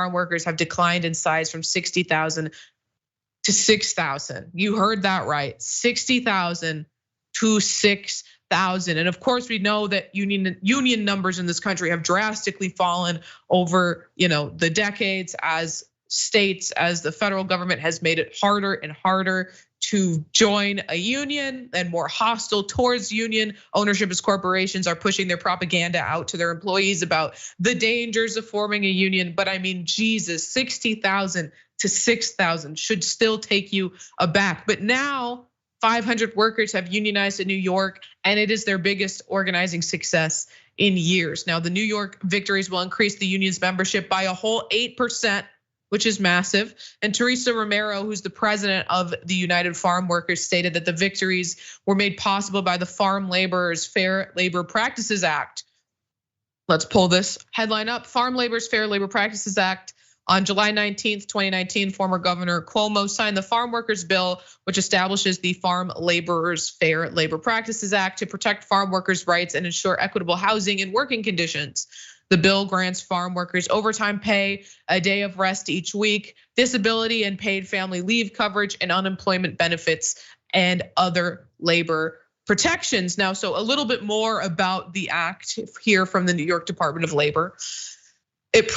workers have declined in size from 60,000 to 6,000. You heard that right, 60,000 to 6,000. And of course, we know that union numbers in this country have drastically fallen over the decades as the federal government has made it harder and harder to join a union and more hostile towards union ownership as corporations are pushing their propaganda out to their employees about the dangers of forming a union. But I mean, Jesus, 60,000 to 6,000 should still take you aback. But now 500 workers have unionized in New York, and it is their biggest organizing success in years. Now, the New York victories will increase the union's membership by a whole 8%, which is massive. And Teresa Romero, who's the president of the United Farm Workers, stated that the victories were made possible by the Farm Laborers Fair Labor Practices Act. Let's pull this headline up. Farm Laborers Fair Labor Practices Act. On July 19th, 2019, former Governor Cuomo signed the Farm Workers Bill, which establishes the Farm Laborers Fair Labor Practices Act to protect farm workers' rights and ensure equitable housing and working conditions. The bill grants farm workers overtime pay, a day of rest each week, disability and paid family leave coverage, and unemployment benefits and other labor protections. Now, so a little bit more about the act here from the New York Department of Labor. It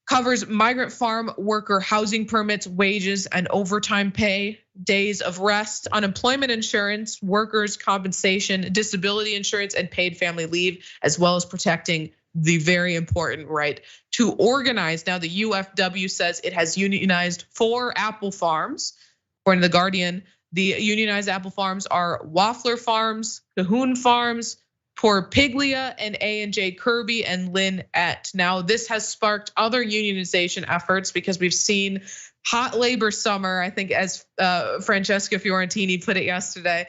covers migrant farm worker housing permits, wages, and overtime pay, days of rest, unemployment insurance, workers' compensation, disability insurance, and paid family leave, as well as protecting the very important right to organize. Now, the UFW says it has unionized 4 apple farms. According to The Guardian, the unionized apple farms are Waffler Farms, Cahoon Farms, Porpiglia, and A&J Kirby and Lynette. Now, this has sparked other unionization efforts because we've seen hot labor summer, I think, as Francesca Fiorentini put it yesterday.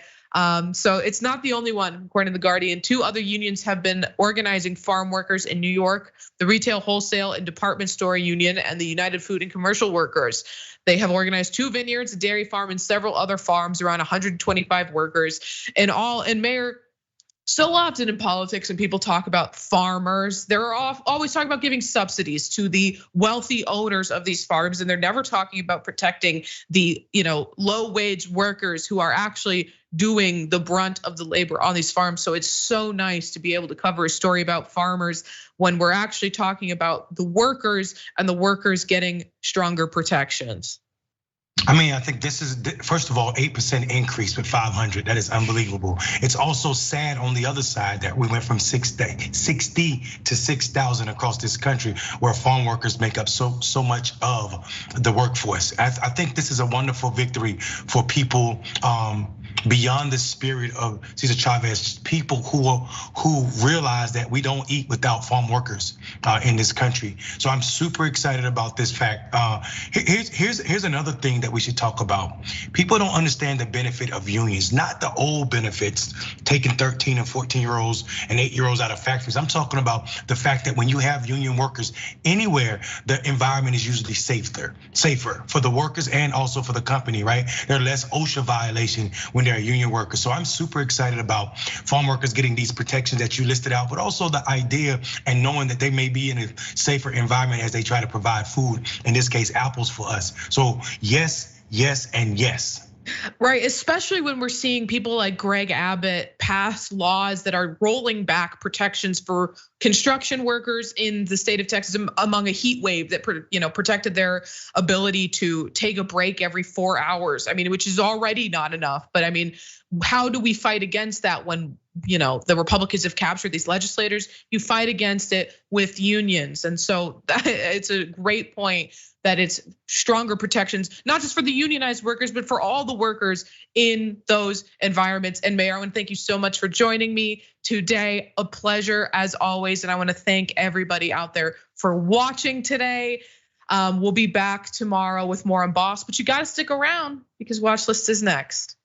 So it's not the only one, according to The Guardian. 2 other unions have been organizing farm workers in New York, the Retail, Wholesale, and Department Store Union and the United Food and Commercial Workers. They have organized 2 vineyards, a dairy farm, and several other farms, around 125 workers in all. And Mayor, so often in politics, when people talk about farmers, they're always talking about giving subsidies to the wealthy owners of these farms, and they're never talking about protecting the low-wage workers who are actually doing the brunt of the labor on these farms. So it's so nice to be able to cover a story about farmers when we're actually talking about the workers and the workers getting stronger protections. I mean, I think this is, first of all, 8% increase with 500. That is unbelievable. It's also sad on the other side that we went from 60 to 6,000 across this country, where farm workers make up so much of the workforce. I think this is a wonderful victory for people beyond the spirit of Cesar Chavez, people who realize that we don't eat without farm workers in this country. So I'm super excited about this fact. Here's another thing that we should talk about. People don't understand the benefit of unions, not the old benefits, taking 13 and 14-year-olds and 8-year-olds out of factories. I'm talking about the fact that when you have union workers anywhere, the environment is usually safer for the workers and also for the company, right? There are less OSHA violation when they're union workers. So I'm super excited about farm workers getting these protections that you listed out, but also the idea and knowing that they may be in a safer environment as they try to provide food, in this case, apples for us. So yes, yes, and yes. Right, especially when we're seeing people like Greg Abbott pass laws that are rolling back protections for construction workers in the state of Texas among a heat wave that protected their ability to take a break every 4 hours. I mean, which is already not enough. But I mean, how do we fight against that when the Republicans have captured these legislators? You fight against it with unions. And so it's a great point that it's stronger protections, not just for the unionized workers, but for all the workers in those environments. And Mayor, I want to thank you so much for joining me today. A pleasure as always. And I want to thank everybody out there for watching today. We'll be back tomorrow with more on Boss, but you got to stick around because Watch List is next.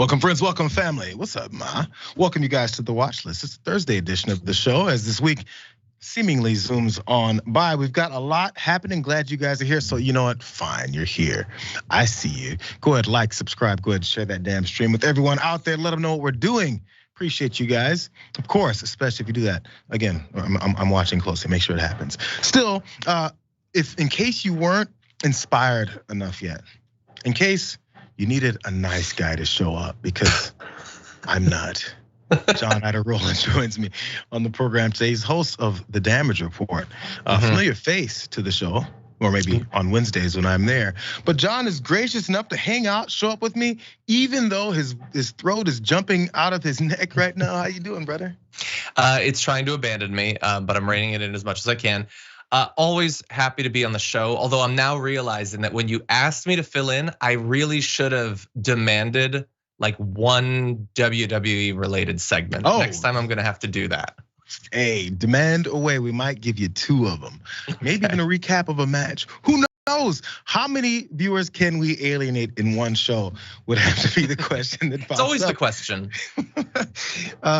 Welcome, friends. Welcome, family. What's up, Ma? Welcome you guys to the watch list. It's the Thursday edition of the show, as this week seemingly zooms on by. We've got a lot happening. Glad you guys are here. So you know what? Fine, you're here. I see you. Go ahead, like, subscribe. Go ahead, share that damn stream with everyone out there. Let them know what we're doing. Appreciate you guys. Of course, especially if you do that. Again, I'm watching closely. Make sure it happens. Still, if in case you weren't inspired enough yet, in case you needed a nice guy to show up, because I'm not. John Iadarola joins me on the program today. He's host of The Damage Report. Familiar face to the show, or maybe on Wednesdays when I'm there. But John is gracious enough to hang out, show up with me, even though his throat is jumping out of his neck right now. How you doing, brother? It's trying to abandon me, but I'm reining it in as much as I can. Always happy to be on the show, although I'm now realizing that when you asked me to fill in, I really should have demanded like one WWE related segment. Next time I'm gonna have to do that. Hey, demand away. We might give you 2 of them. Maybe even a recap of a match. Who knows? How many viewers can we alienate in one show would have to be the question that pops It's always up. the question.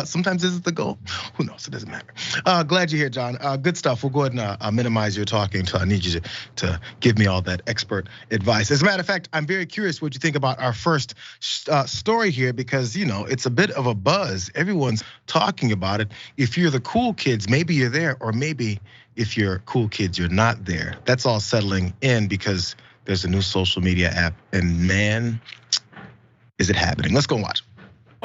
Sometimes this is the goal. Who knows? It doesn't matter. Glad you're here, John. Good stuff. We'll go ahead and minimize your talking until I need you to give me all that expert advice. As a matter of fact, I'm very curious what you think about our first story here, because it's a bit of a buzz. Everyone's talking about it. If you're the cool kids, maybe you're there, or maybe if you're cool kids, you're not there. That's all settling in because there's a new social media app, and man, is it happening. Let's go and watch.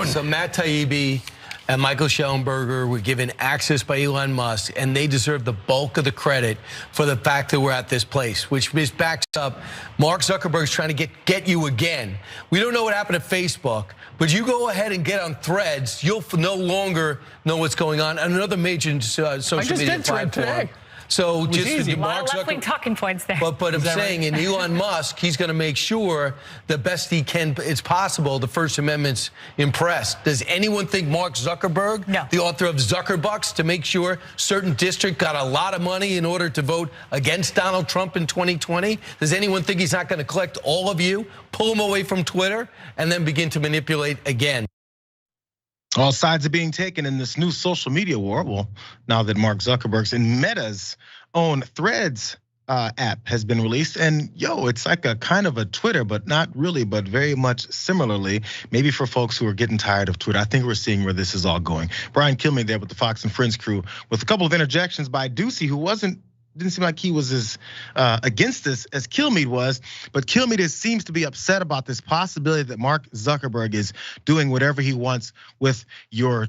So Matt Taibbi and Michael Schellenberger were given access by Elon Musk, and they deserve the bulk of the credit for the fact that we're at this place, which backs up Mark Zuckerberg's trying to get you again. We don't know what happened at Facebook, but you go ahead and get on Threads, you'll no longer know what's going on. And another major social media platform. Today. So just Mark left-wing talking points there. But I'm saying in Elon Musk, he's going to make sure the best he can, it's possible, the First Amendment's impressed. Does anyone think Mark Zuckerberg, the author of Zuckerbucks, to make sure certain district got a lot of money in order to vote against Donald Trump in 2020? Does anyone think he's not going to collect all of you, pull them away from Twitter, and then begin to manipulate again? All sides are being taken in this new social media war. Well, now that Mark Zuckerberg's and Meta's own Threads app has been released, and it's like a kind of a Twitter, but not really, but very much similarly. Maybe for folks who are getting tired of Twitter, I think we're seeing where this is all going. Brian Kilmeade there with the Fox and Friends crew, with a couple of interjections by Ducey, who didn't seem like he was as against this as Kilmeade was, but Kilmeade seems to be upset about this possibility that Mark Zuckerberg is doing whatever he wants with your,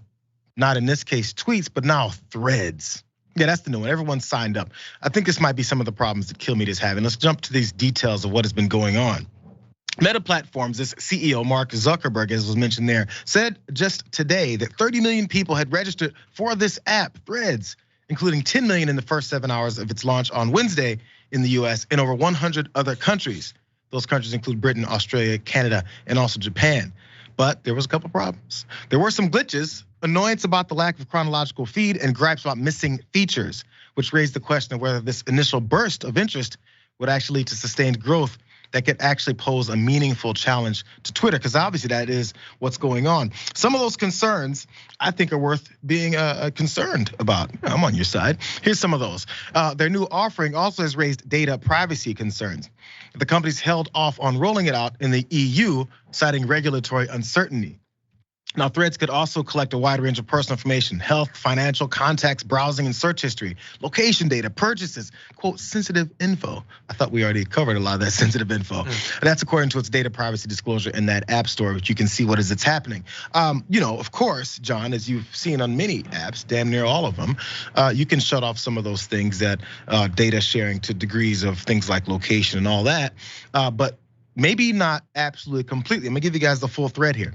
not in this case tweets, but now Threads. Yeah, that's the new one. Everyone's signed up. I think this might be some of the problems that Kilmeade is having. Let's jump to these details of what has been going on. Meta Platforms' CEO Mark Zuckerberg, as was mentioned there, said just today that 30 million people had registered for this app, Threads, including 10 million in the first 7 hours of its launch on Wednesday in the US and over 100 other countries. Those countries include Britain, Australia, Canada, and also Japan. But there was a couple problems. There were some glitches, annoyance about the lack of chronological feed, and gripes about missing features, which raised the question of whether this initial burst of interest would actually lead to sustained growth that could actually pose a meaningful challenge to Twitter, because obviously that is what's going on. Some of those concerns I think are worth being concerned about. I'm on your side. Here's some of those. Their new offering also has raised data privacy concerns. The company's held off on rolling it out in the EU, citing regulatory uncertainty. Now, Threads could also collect a wide range of personal information: health, financial, contacts, browsing, and search history, location data, purchases, quote, sensitive info. I thought we already covered a lot of that sensitive info. That's according to its data privacy disclosure in that app store, which you can see what is it's happening. Of course, John, as you've seen on many apps, damn near all of them, you can shut off some of those things that data sharing to degrees of things like location and all that, but maybe not absolutely completely. I'm gonna give you guys the full thread here.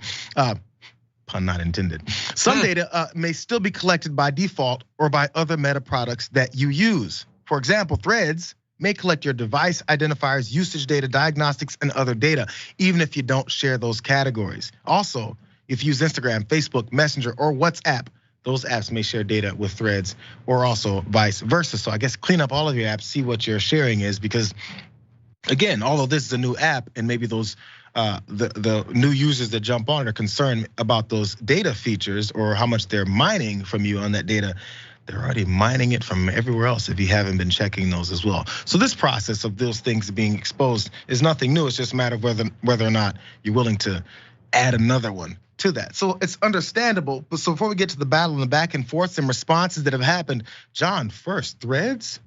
Pun not intended. Some data may still be collected by default or by other Meta products that you use. For example, Threads may collect your device identifiers, usage data, diagnostics, and other data, even if you don't share those categories. Also, if you use Instagram, Facebook, Messenger, or WhatsApp, those apps may share data with Threads, or also vice versa. So I guess clean up all of your apps, see what your sharing is, because again, although this is a new app and maybe those the new users that jump on are concerned about those data features or how much they're mining from you on that data. They're already mining it from everywhere else if you haven't been checking those as well. So this process of those things being exposed is nothing new. It's just a matter of whether or not you're willing to add another one to that. So it's understandable. But so before we get to the battle and the back and forth and responses that have happened, John, first, Threads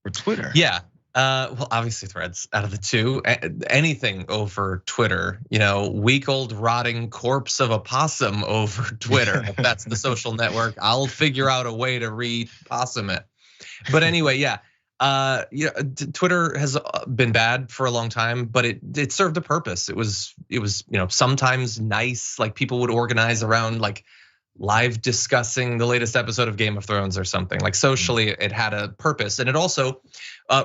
or Twitter? Yeah. Well, obviously Threads out of the two. Anything over Twitter, week-old rotting corpse of a possum over Twitter. If that's the social network, I'll figure out a way to re-possum it. But anyway, yeah. Twitter has been bad for a long time, but it served a purpose. It was sometimes nice, like people would organize around like live discussing the latest episode of Game of Thrones or something. Like socially, it had a purpose, and it also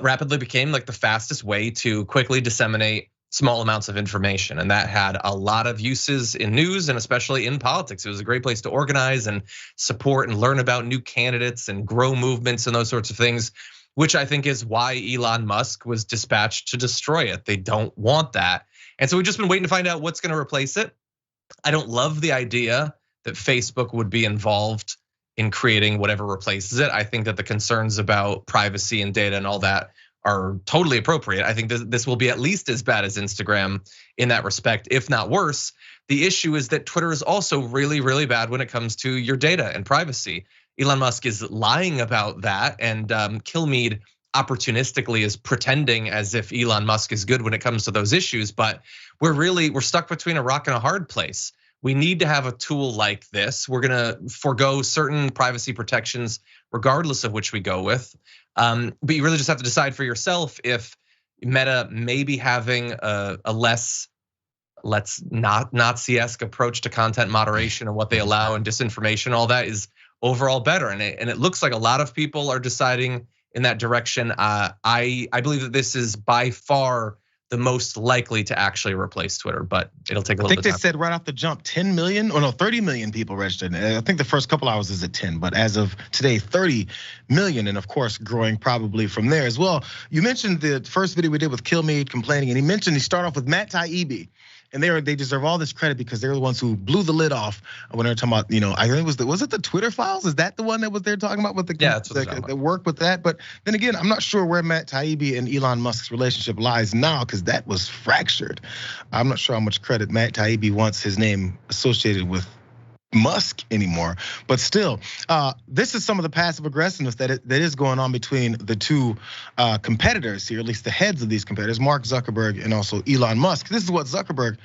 rapidly became like the fastest way to quickly disseminate small amounts of information, and that had a lot of uses in news and especially in politics. It was a great place to organize and support and learn about new candidates and grow movements and those sorts of things, which I think is why Elon Musk was dispatched to destroy it. They don't want that, and so we've just been waiting to find out what's going to replace it. I don't love the idea that Facebook would be involved in creating whatever replaces it. I think that the concerns about privacy and data and all that are totally appropriate. I think this will be at least as bad as Instagram in that respect, if not worse. The issue is that Twitter is also really, really bad when it comes to your data and privacy. Elon Musk is lying about that, and Kilmeade opportunistically is pretending as if Elon Musk is good when it comes to those issues, but we're stuck between a rock and a hard place. We need to have a tool like this. We're gonna forego certain privacy protections regardless of which we go with. But you really just have to decide for yourself if Meta may be having a less Nazi-esque approach to content moderation and what they allow and disinformation, all that is overall better. And it looks like a lot of people are deciding in that direction. I believe that this is by far the most likely to actually replace Twitter, but it'll take a little bit of time. I think they said right off the jump, 10 million, or no, 30 million people registered. I think the first couple hours is at 10, but as of today, 30 million, and of course, growing probably from there as well. You mentioned the first video we did with Kilmeade complaining, and he started off with Matt Taibbi. And they deserve all this credit because they're the ones who blew the lid off when they were talking about, I think was it the Twitter files? Is that the one that was they're talking about with the work with that? But then again, I'm not sure where Matt Taibbi and Elon Musk's relationship lies now because that was fractured. I'm not sure how much credit Matt Taibbi wants his name associated with Musk anymore, but still, this is some of the passive aggressiveness that is going on between the two competitors here, at least the heads of these competitors, Mark Zuckerberg and also Elon Musk. This is what Zuckerberg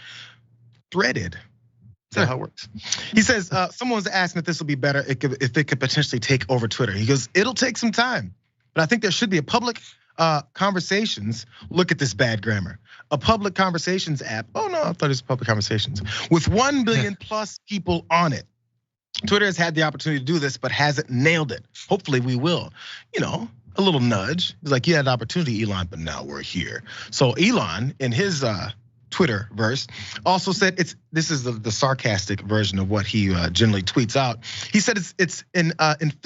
threaded. Is that how it works? He says someone was asking if this will be better if it could potentially take over Twitter. He goes, it'll take some time, but I think there should be a public conversations. Look at this bad grammar. A public conversations app. Oh no, I thought it was public conversations with 1 billion plus people on it. Twitter has had the opportunity to do this, but hasn't nailed it. Hopefully we will. A little nudge. It's like you had the opportunity, Elon, but now we're here. So Elon, in his Twitter verse, also said this is the sarcastic version of what he generally tweets out. He said it's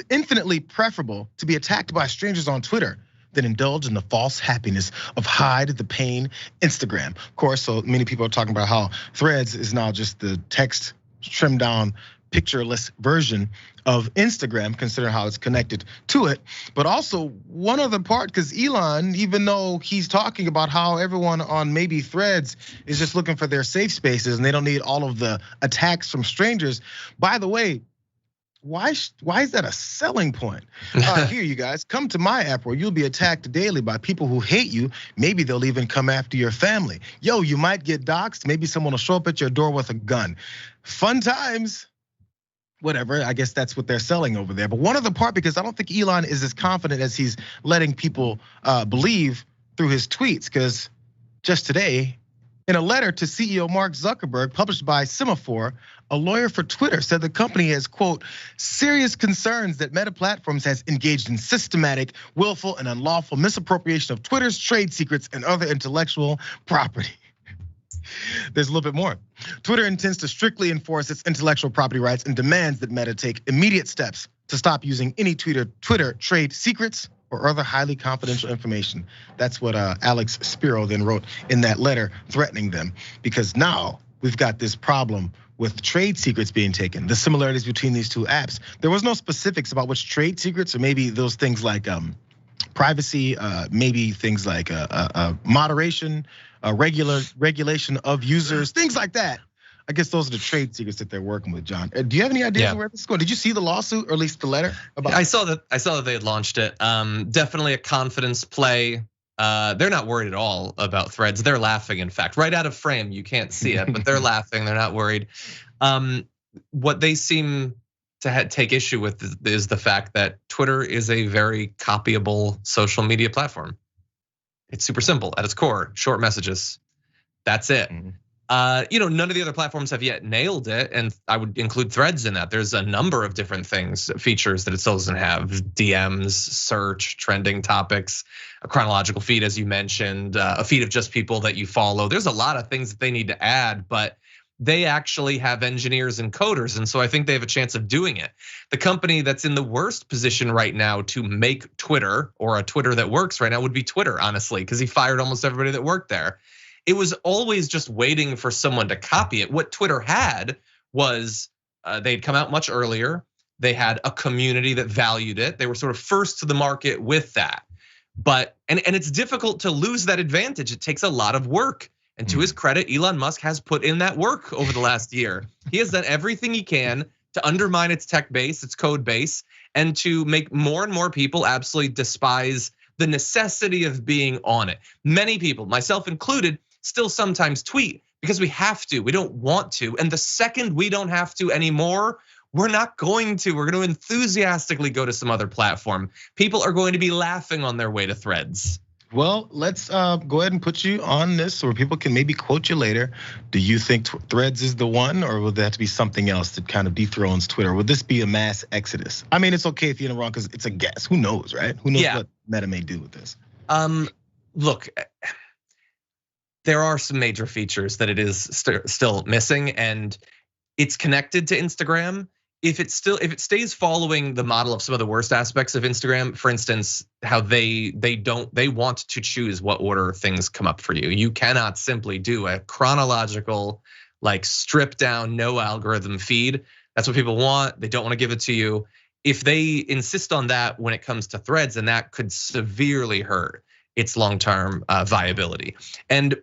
infinitely preferable to be attacked by strangers on Twitter than indulge in the false happiness of hide the pain Instagram. Of course, so many people are talking about how Threads is now just the text trimmed down pictureless version of Instagram, considering how it's connected to it. But also one other part, because Elon, even though he's talking about how everyone on maybe Threads is just looking for their safe spaces and they don't need all of the attacks from strangers. By the way, why is that a selling point? Here, you guys, come to my app where you'll be attacked daily by people who hate you. Maybe they'll even come after your family. Yo, you might get doxxed. Maybe someone will show up at your door with a gun. Fun times. Whatever, I guess that's what they're selling over there. But one other part, because I don't think Elon is as confident as he's letting people believe through his tweets, because just today, in a letter to CEO Mark Zuckerberg published by Semaphore, a lawyer for Twitter said the company has, quote, serious concerns that Meta Platforms has engaged in systematic, willful, and unlawful misappropriation of Twitter's trade secrets and other intellectual property. There's a little bit more. Twitter intends to strictly enforce its intellectual property rights and demands that Meta take immediate steps to stop using any Twitter trade secrets or other highly confidential information. That's what Alex Spiro then wrote in that letter threatening them, because now we've got this problem with trade secrets being taken, the similarities between these two apps. There was no specifics about which trade secrets, or maybe those things like privacy, maybe things like moderation, regulation of users, things like that. I guess those are the trade secrets that they're working with, John. Do you have any ideas of where this is going? Did you see the lawsuit, or at least the letter about? I saw that they had launched it. Definitely a confidence play. They're not worried at all about Threads. They're laughing, in fact, right out of frame. You can't see it, but they're laughing. They're not worried. What they seem to take issue with is the fact that Twitter is a very copyable social media platform. It's super simple at its core, short messages. That's it. None of the other platforms have yet nailed it, and I would include Threads in that. There's a number of different features that it still doesn't have: DMs, search, trending topics, a chronological feed, as you mentioned, a feed of just people that you follow. There's a lot of things that they need to add, but they actually have engineers and coders, and so I think they have a chance of doing it. The company that's in the worst position right now to make Twitter, or a Twitter that works right now, would be Twitter, honestly, because he fired almost everybody that worked there. It was always just waiting for someone to copy it. What Twitter had was they'd come out much earlier. They had a community that valued it. They were sort of first to the market with that. But and it's difficult to lose that advantage. It takes a lot of work. And to his credit, Elon Musk has put in that work over the last year. He has done everything he can to undermine its tech base, its code base, and to make more and more people absolutely despise the necessity of being on it. Many people, myself included, still sometimes tweet because we have to, we don't want to. And the second we don't have to anymore, we're not going to. We're going to enthusiastically go to some other platform. People are going to be laughing on their way to Threads. Well, let's go ahead and put you on this so people can maybe quote you later. Do you think Threads is the one, or will there have to be something else that kind of dethrones Twitter? Would this be a mass exodus? I mean, it's okay if you're in the wrong because it's a guess. Who knows, right? Who knows what Meta may do with this? Look, there are some major features that it is still missing, and it's connected to Instagram. If it stays following the model of some of the worst aspects of Instagram, for instance, how they want to choose what order things come up for you. You cannot simply do a chronological, like stripped down, no algorithm feed. That's what people want. They don't want to give it to you. If they insist on that when it comes to Threads, then that could severely hurt its long-term viability. And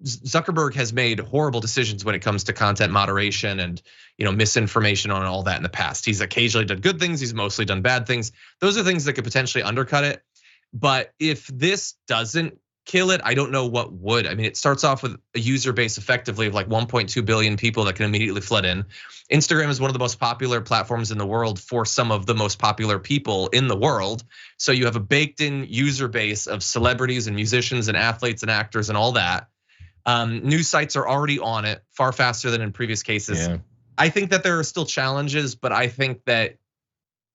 Zuckerberg has made horrible decisions when it comes to content moderation and misinformation on all that in the past. He's occasionally done good things, he's mostly done bad things. Those are things that could potentially undercut it. But if this doesn't kill it, I don't know what would. I mean, it starts off with a user base effectively of like 1.2 billion people that can immediately flood in. Instagram is one of the most popular platforms in the world for some of the most popular people in the world. So you have a baked in user base of celebrities and musicians and athletes and actors and all that. News sites are already on it far faster than in previous cases. Yeah. I think that there are still challenges, but I think that,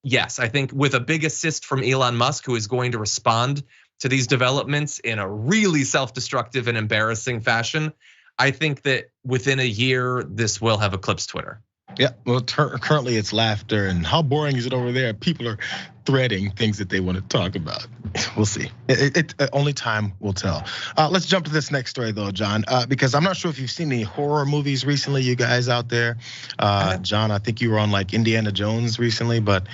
yes, I think with a big assist from Elon Musk, who is going to respond to these developments in a really self-destructive and embarrassing fashion, I think that within a year, this will have eclipsed Twitter. Yeah, well, currently it's laughter, and how boring is it over there? People are threading things that they want to talk about. We'll see. Only time will tell. Let's jump to this next story though, John, because I'm not sure if you've seen any horror movies recently, you guys out there. John, I think you were on like Indiana Jones recently, but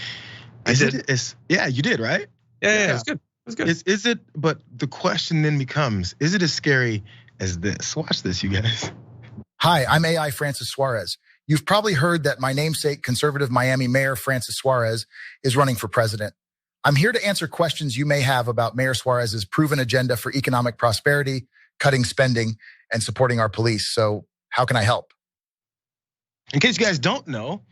yeah, you did, right? Yeah, it's good. It's good. Is it? But the question then becomes: is it as scary as this? Watch this, you guys. Hi, I'm AI Francis Suarez. You've probably heard that my namesake, conservative Miami Mayor Francis Suarez, is running for president. I'm here to answer questions you may have about Mayor Suarez's proven agenda for economic prosperity, cutting spending, and supporting our police. So how can I help? In case you guys don't know,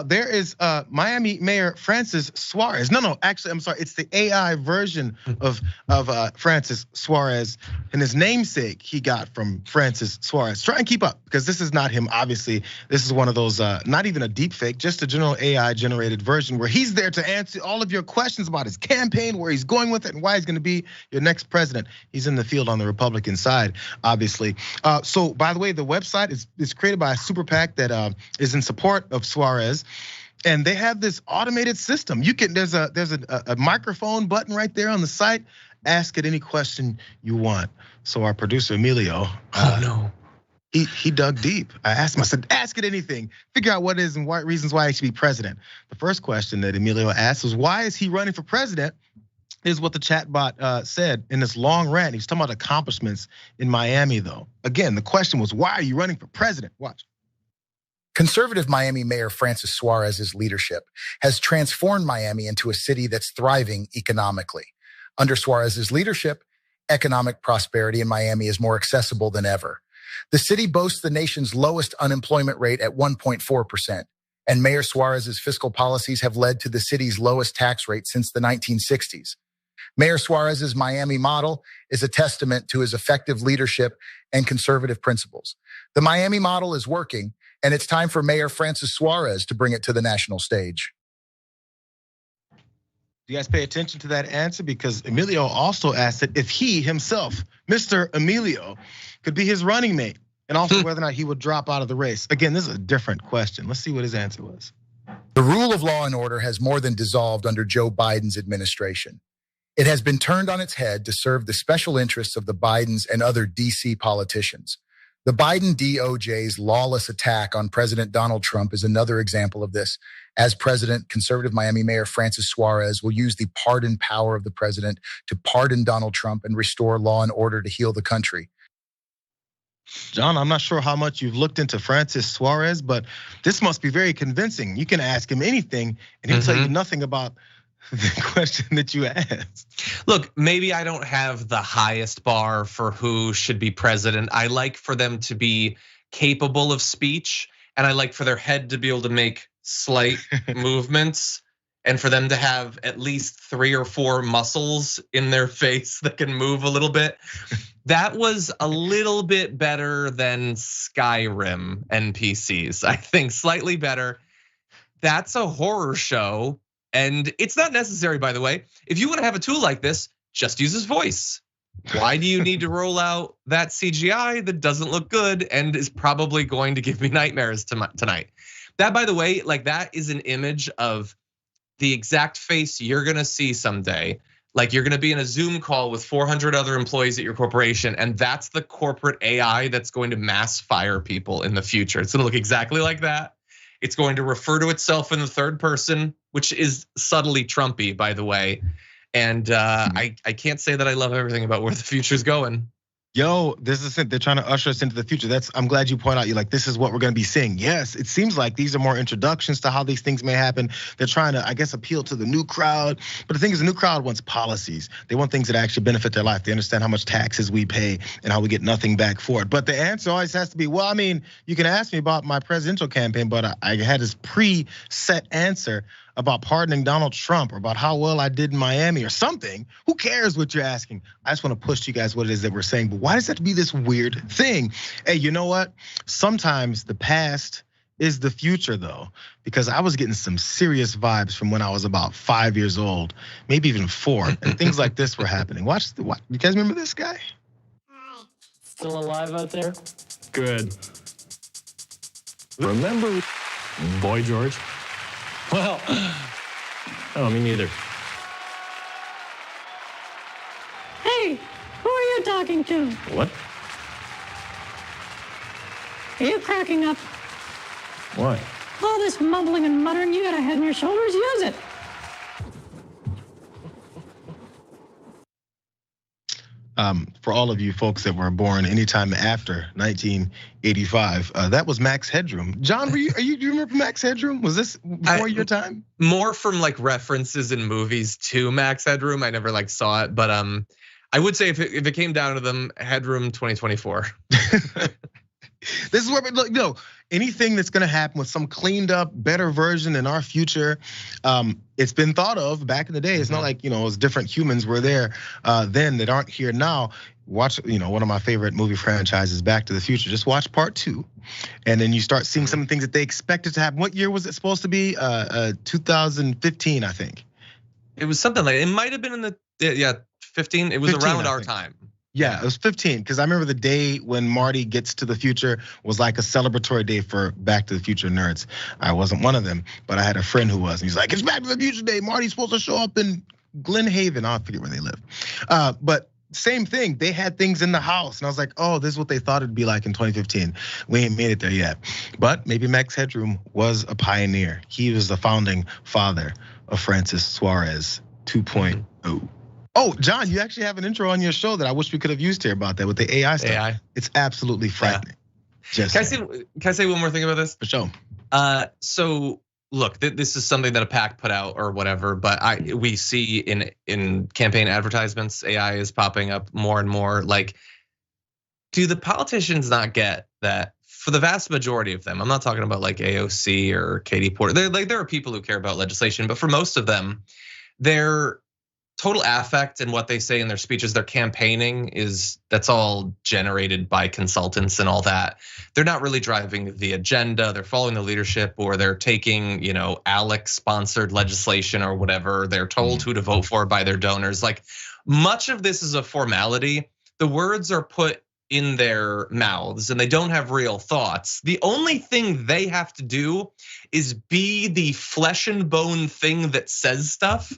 there is Miami Mayor Francis Suarez. No, actually, I'm sorry. It's the AI version of Francis Suarez, and his namesake he got from Francis Suarez. Try and keep up, because this is not him. Obviously, this is one of those, not even a deep fake, just a general AI generated version where he's there to answer all of your questions about his campaign, where he's going with it, and why he's going to be your next president. He's in the field on the Republican side, obviously. So, by the way, the website is created by a super PAC that is in support of Suarez. And they have this automated system. There's a microphone button right there on the site. Ask it any question you want. So our producer Emilio, he dug deep. I asked him, I said, ask it anything. Figure out what it is and what reasons why he should be president. The first question that Emilio asked was, why is he running for president? Is what the chatbot said in this long rant. He was talking about accomplishments in Miami, though. Again, the question was, why are you running for president? Watch. Conservative Miami Mayor Francis Suarez's leadership has transformed Miami into a city that's thriving economically. Under Suarez's leadership, economic prosperity in Miami is more accessible than ever. The city boasts the nation's lowest unemployment rate at 1.4%, and Mayor Suarez's fiscal policies have led to the city's lowest tax rate since the 1960s. Mayor Suarez's Miami model is a testament to his effective leadership and conservative principles. The Miami model is working, and it's time for Mayor Francis Suarez to bring it to the national stage. You guys pay attention to that answer, because Emilio also asked it if he himself, Mr. Emilio, could be his running mate, and also whether or not he would drop out of the race. Again, this is a different question. Let's see what his answer was. The rule of law and order has more than dissolved under Joe Biden's administration. It has been turned on its head to serve the special interests of the Bidens and other DC politicians. The Biden DOJ's lawless attack on President Donald Trump is another example of this. As president, conservative Miami Mayor Francis Suarez will use the pardon power of the president to pardon Donald Trump and restore law and order to heal the country. John, I'm not sure how much you've looked into Francis Suarez, but this must be very convincing. You can ask him anything and he'll tell you nothing about the question that you asked. Look, maybe I don't have the highest bar for who should be president. I like for them to be capable of speech, and I like for their head to be able to make slight movements, and for them to have at least 3 or 4 muscles in their face that can move a little bit. That was a little bit better than Skyrim NPCs. I think slightly better. That's a horror show. And it's not necessary, by the way. If you want to have a tool like this, just use his voice. Why do you need to roll out that CGI that doesn't look good and is probably going to give me nightmares tonight? That, by the way, like that is an image of the exact face you're gonna see someday. Like you're gonna be in a Zoom call with 400 other employees at your corporation, and that's the corporate AI that's going to mass fire people in the future. It's gonna look exactly like that. It's going to refer to itself in the third person, which is subtly Trumpy, by the way. And I can't say that I love everything about where the future's going. Yo, this is it. They're trying to usher us into the future. I'm glad you point out, you're like, this is what we're gonna be seeing. Yes, it seems like these are more introductions to how these things may happen. They're trying to, I guess, appeal to the new crowd. But the thing is, the new crowd wants policies. They want things that actually benefit their life. They understand how much taxes we pay and how we get nothing back for it. But the answer always has to be, well, I mean, you can ask me about my presidential campaign, but I had this preset answer about pardoning Donald Trump or about how well I did in Miami or something. Who cares what you're asking? I just want to push to you guys what it is that we're saying. But why does that have to be this weird thing? Hey, you know what? Sometimes the past is the future, though, because I was getting some serious vibes from when I was about 5 years old, maybe even 4, and things like this were happening. Watch, you guys remember this guy? Still alive out there? Good. Remember Boy George? Well, oh, me neither. Hey, who are you talking to? What? Are you cracking up? Why? All this mumbling and muttering, you got a head on your shoulders, use it. For all of you folks that were born anytime after 1985, that was Max Headroom. John, do you remember Max Headroom? Was this before your time? More from like references in movies to Max Headroom. I never like saw it, but I would say if it came down to them, Headroom 2024. This is where, look, no, anything that's gonna happen with some cleaned up, better version in our future, it's been thought of back in the day. It's not like, it's different humans were there then that aren't here now. Watch, one of my favorite movie franchises, Back to the Future. Just watch part 2, and then you start seeing some of the things that they expected to happen. What year was it supposed to be? 2015, I think. It was something like, it might have been in the 15. It was 15, around our time. Yeah, it was 15, because I remember the day when Marty gets to the future was like a celebratory day for Back to the Future nerds. I wasn't one of them, but I had a friend who was. And he's like, it's Back to the Future Day. Marty's supposed to show up in Glen Haven. I forget where they live. But same thing, they had things in the house. And I was like, oh, this is what they thought it'd be like in 2015. We ain't made it there yet. But maybe Max Headroom was a pioneer. He was the founding father of Francis Suarez 2.0. Oh, John, you actually have an intro on your show that I wish we could have used here about that with the AI stuff. AI. It's absolutely frightening. Yeah. Can I say one more thing about this? For sure. So look, this is something that a PAC put out or whatever, but we see in campaign advertisements, AI is popping up more and more. Like, do the politicians not get that? For the vast majority of them, I'm not talking about like AOC or Katie Porter. There are people who care about legislation, but for most of them, they're total affect and what they say in their speeches, their campaigning that's all generated by consultants and all that. They're not really driving the agenda. They're following the leadership, or they're taking, ALEC sponsored legislation or whatever. They're told who to vote for by their donors. Like, much of this is a formality. The words are put in their mouths and they don't have real thoughts. The only thing they have to do is be the flesh and bone thing that says stuff.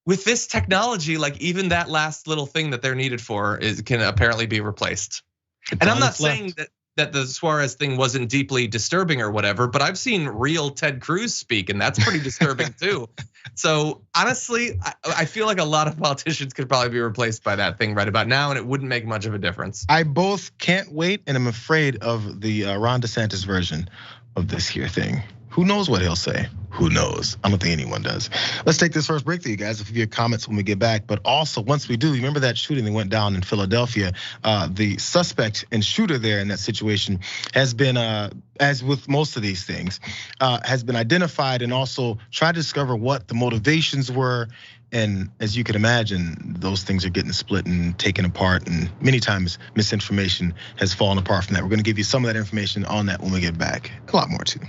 With this technology, like even that last little thing that they're needed for can apparently be replaced. And I'm not saying that the Suarez thing wasn't deeply disturbing or whatever, but I've seen real Ted Cruz speak, and that's pretty disturbing too. So honestly, I feel like a lot of politicians could probably be replaced by that thing right about now, and it wouldn't make much of a difference. I both can't wait and I'm afraid of the Ron DeSantis version of this here thing. Who knows what he'll say? Who knows? I don't think anyone does. Let's take this first break for you guys. If you have comments when we get back, but also once we do, you remember that shooting that went down in Philadelphia? The suspect and shooter there in that situation has been, as with most of these things, has been identified and also tried to discover what the motivations were. And as you can imagine, those things are getting split and taken apart, and many times misinformation has fallen apart from that. We're gonna give you some of that information on that when we get back. A lot more too.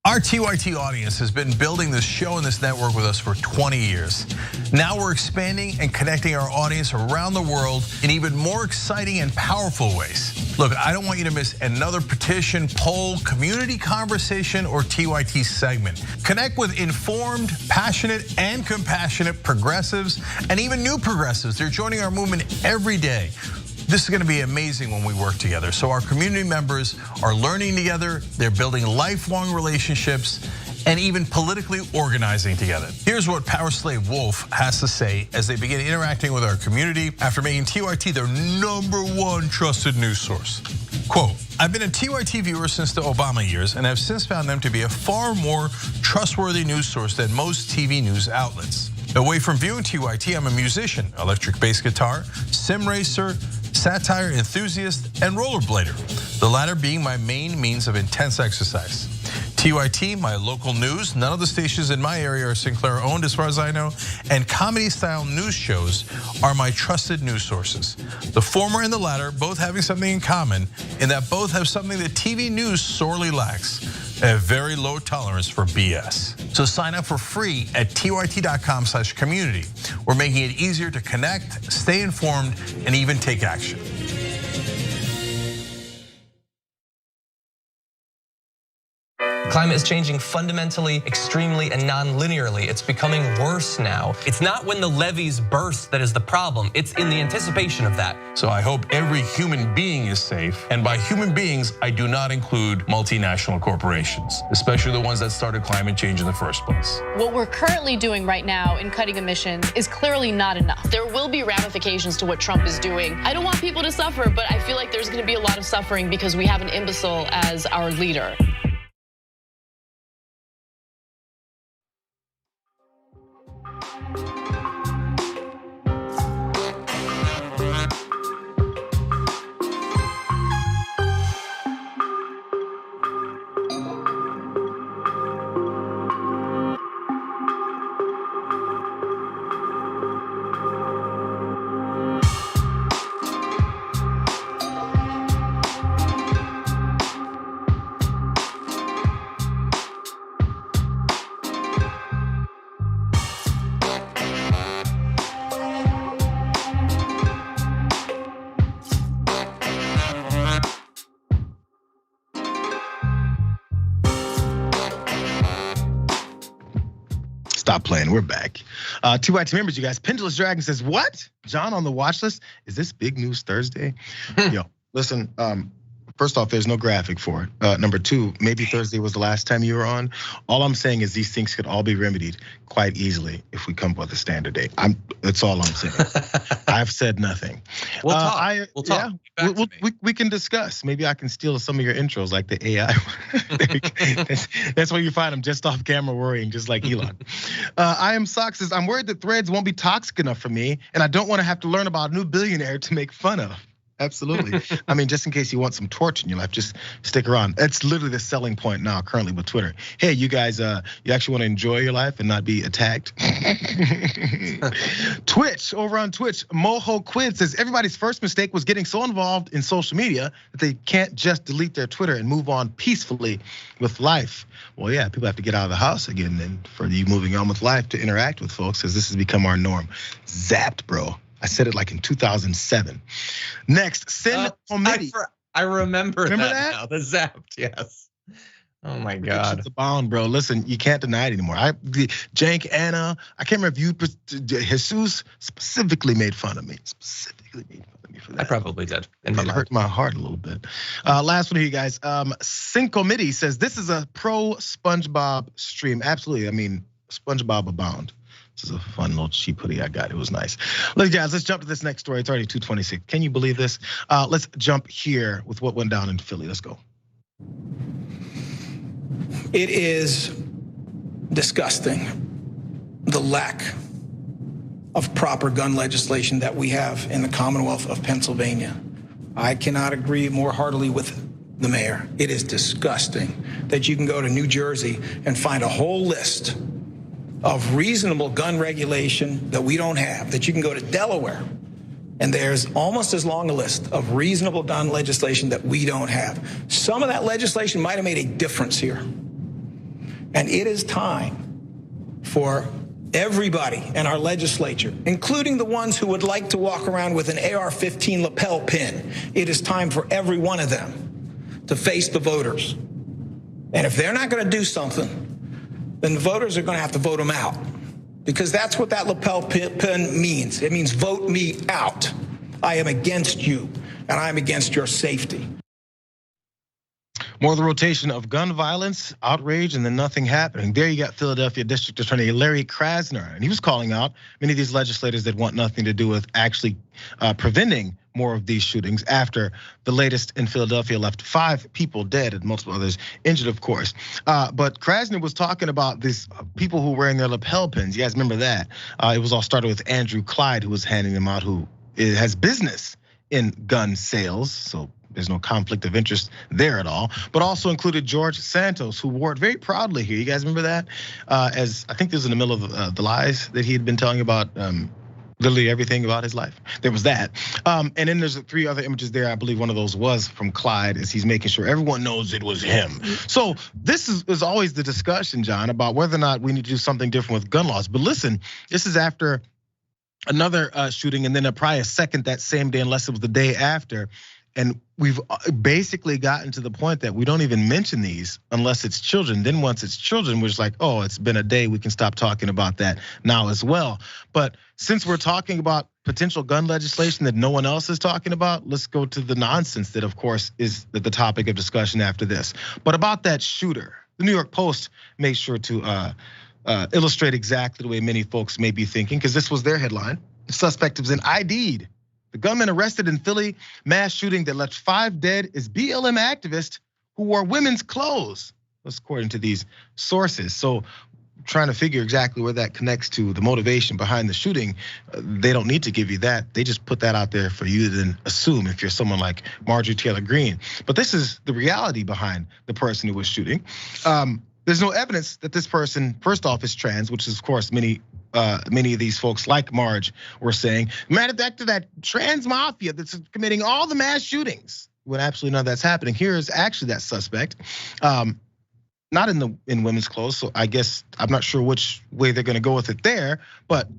Our TYT audience has been building this show and this network with us for 20 years. Now we're expanding and connecting our audience around the world in even more exciting and powerful ways. Look, I don't want you to miss another petition, poll, community conversation, or TYT segment. Connect with informed, passionate, and compassionate progressives, and even new progressives. They're joining our movement every day. This is gonna be amazing when we work together. So our community members are learning together, they're building lifelong relationships, and even politically organizing together. Here's what Power Slave Wolf has to say as they begin interacting with our community after making TYT their #1 trusted news source. Quote, I've been a TYT viewer since the Obama years and have since found them to be a far more trustworthy news source than most TV news outlets. Away from viewing TYT, I'm a musician, electric bass guitar, sim racer, satire enthusiast, and rollerblader, the latter being my main means of intense exercise. TYT, my local news, none of the stations in my area are Sinclair owned as far as I know, and comedy style news shows are my trusted news sources. The former and the latter both having something in common in that both have something that TV news sorely lacks, a very low tolerance for BS. So sign up for free at tyt.com/community. We're making it easier to connect, stay informed, and even take action. Climate is changing fundamentally, extremely, and non-linearly. It's becoming worse now. It's not when the levees burst that is the problem. It's in the anticipation of that. So I hope every human being is safe. And by human beings, I do not include multinational corporations, especially the ones that started climate change in the first place. What we're currently doing right now in cutting emissions is clearly not enough. There will be ramifications to what Trump is doing. I don't want people to suffer, but I feel like there's gonna be a lot of suffering because we have an imbecile as our leader. Stop playing, we're back. TYT members, you guys. Pendulous Dragon says, what? John on the watch list? Is this big news Thursday? Yo, listen, first off, there's no graphic for it. Number two, maybe Thursday was the last time you were on. All I'm saying is these things could all be remedied quite easily if we come up with a standard date. That's all I'm saying. I've said nothing. We'll talk. We'll talk. Yeah, we can discuss. Maybe I can steal some of your intros like the AI. That's where you find them, just off camera worrying, just like Elon. I am Sox says, I'm worried that threads won't be toxic enough for me, and I don't want to have to learn about a new billionaire to make fun of. Absolutely. I mean, just in case you want some torch in your life, just stick around. That's literally the selling point now currently with Twitter. Hey, you guys, you actually want to enjoy your life and not be attacked? Twitch, over on Twitch, Moho Quid says everybody's first mistake was getting so involved in social media that they can't just delete their Twitter and move on peacefully with life. Well, yeah, people have to get out of the house again, and for you moving on with life to interact with folks, as this has become our norm. Zapped, bro. I said it like in 2007. Next, Sin Committee. I remember that now, the zapped, yes. Oh my God. It's abound, bro. Listen, you can't deny it anymore. Jank, Anna, I can't remember if Jesus specifically made fun of me. Specifically made fun of me for that. I probably did. It hurt my heart a little bit. Last one here, you guys. Sin Committee says this is a pro SpongeBob stream. Absolutely, I mean, SpongeBob abound. This is a fun little cheap hoodie I got. It was nice. Look, guys, let's jump to this next story. It's already 2:26. Can you believe this? Let's jump here with what went down in Philly. Let's go. It is disgusting, the lack of proper gun legislation that we have in the Commonwealth of Pennsylvania. I cannot agree more heartily with the mayor. It is disgusting that you can go to New Jersey and find a whole list of reasonable gun regulation that we don't have, that you can go to Delaware and there's almost as long a list of reasonable gun legislation that we don't have. Some of that legislation might have made a difference here. And it is time for everybody in our legislature, including the ones who would like to walk around with an AR-15 lapel pin. It is time for every one of them to face the voters. And if they're not going to do something, then the voters are going to have to vote them out, because that's what that lapel pin means. It means vote me out. I am against you, and I am against your safety. More of the rotation of gun violence, outrage, and then nothing happening. There you got Philadelphia District Attorney Larry Krasner, and he was calling out many of these legislators that want nothing to do with actually preventing more of these shootings after the latest in Philadelphia left 5 people dead and multiple others injured, of course. But Krasner was talking about these people who were wearing their lapel pins. You guys remember that? It was all started with Andrew Clyde, who was handing them out, who has business in gun sales. So there's no conflict of interest there at all, but also included George Santos, who wore it very proudly here. You guys remember that? As I think this was in the middle of the lies that he had been telling about literally everything about his life. There was that. And then there's 3 other images there. I believe one of those was from Clyde, as he's making sure everyone knows it was him. So this is always the discussion, John, about whether or not we need to do something different with gun laws. But listen, this is after another shooting, and then probably a second that same day, unless it was the day after. And we've basically gotten to the point that we don't even mention these unless it's children. Then once it's children, we're just like, oh, it's been a day, we can stop talking about that now as well. But since we're talking about potential gun legislation that no one else is talking about, let's go to the nonsense that, of course, is the topic of discussion after this. But about that shooter, the New York Post made sure to illustrate exactly the way many folks may be thinking, because this was their headline. The suspect was an ID'd. The gunman arrested in Philly mass shooting that left 5 dead is BLM activist who wore women's clothes. That's according to these sources. So trying to figure exactly where that connects to the motivation behind the shooting. They don't need to give you that. They just put that out there for you to then assume if you're someone like Marjorie Taylor Greene. But this is the reality behind the person who was shooting. There's no evidence that this person, first off, is trans, which is of course many of these folks like Marge were saying. Matter back to that trans mafia that's committing all the mass shootings, when absolutely none of that's happening. Here is actually that suspect, not in women's clothes. So I guess I'm not sure which way they're gonna go with it there, but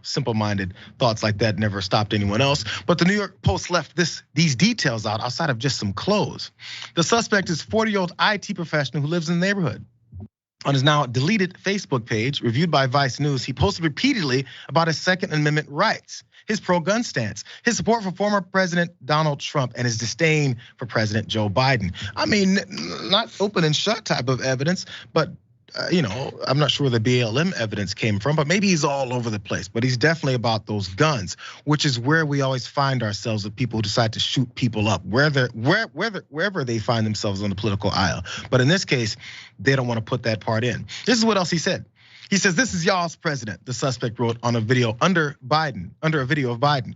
simple-minded thoughts like that never stopped anyone else. But the New York Post left these details out outside of just some clothes. The suspect is 40-year-old IT professional who lives in the neighborhood. On his now deleted Facebook page, reviewed by Vice News, he posted repeatedly about his Second Amendment rights, his pro-gun stance, his support for former President Donald Trump, and his disdain for President Joe Biden. I mean, not open and shut type of evidence, but I'm not sure where the BLM evidence came from, but maybe he's all over the place. But he's definitely about those guns, which is where we always find ourselves with people who decide to shoot people up, wherever they find themselves on the political aisle. But in this case, they don't want to put that part in. This is what else he said. He says, "This is y'all's president," the suspect wrote on a video under a video of Biden.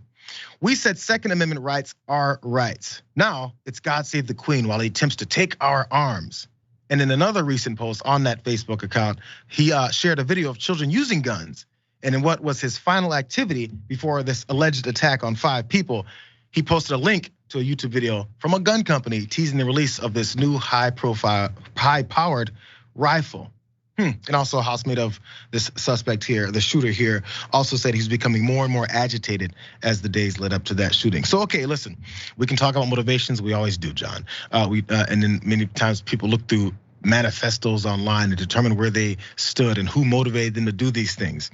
"We said Second Amendment rights are rights. Now it's God save the Queen while he attempts to take our arms." And in another recent post on that Facebook account, he shared a video of children using guns. And in what was his final activity before this alleged attack on 5 people, he posted a link to a YouTube video from a gun company teasing the release of this new high-powered rifle. And also a housemate of this suspect here, the shooter here, also said he's becoming more and more agitated as the days led up to that shooting. So, okay, listen, we can talk about motivations. We always do, John. And then many times people look through manifestos online to determine where they stood and who motivated them to do these things.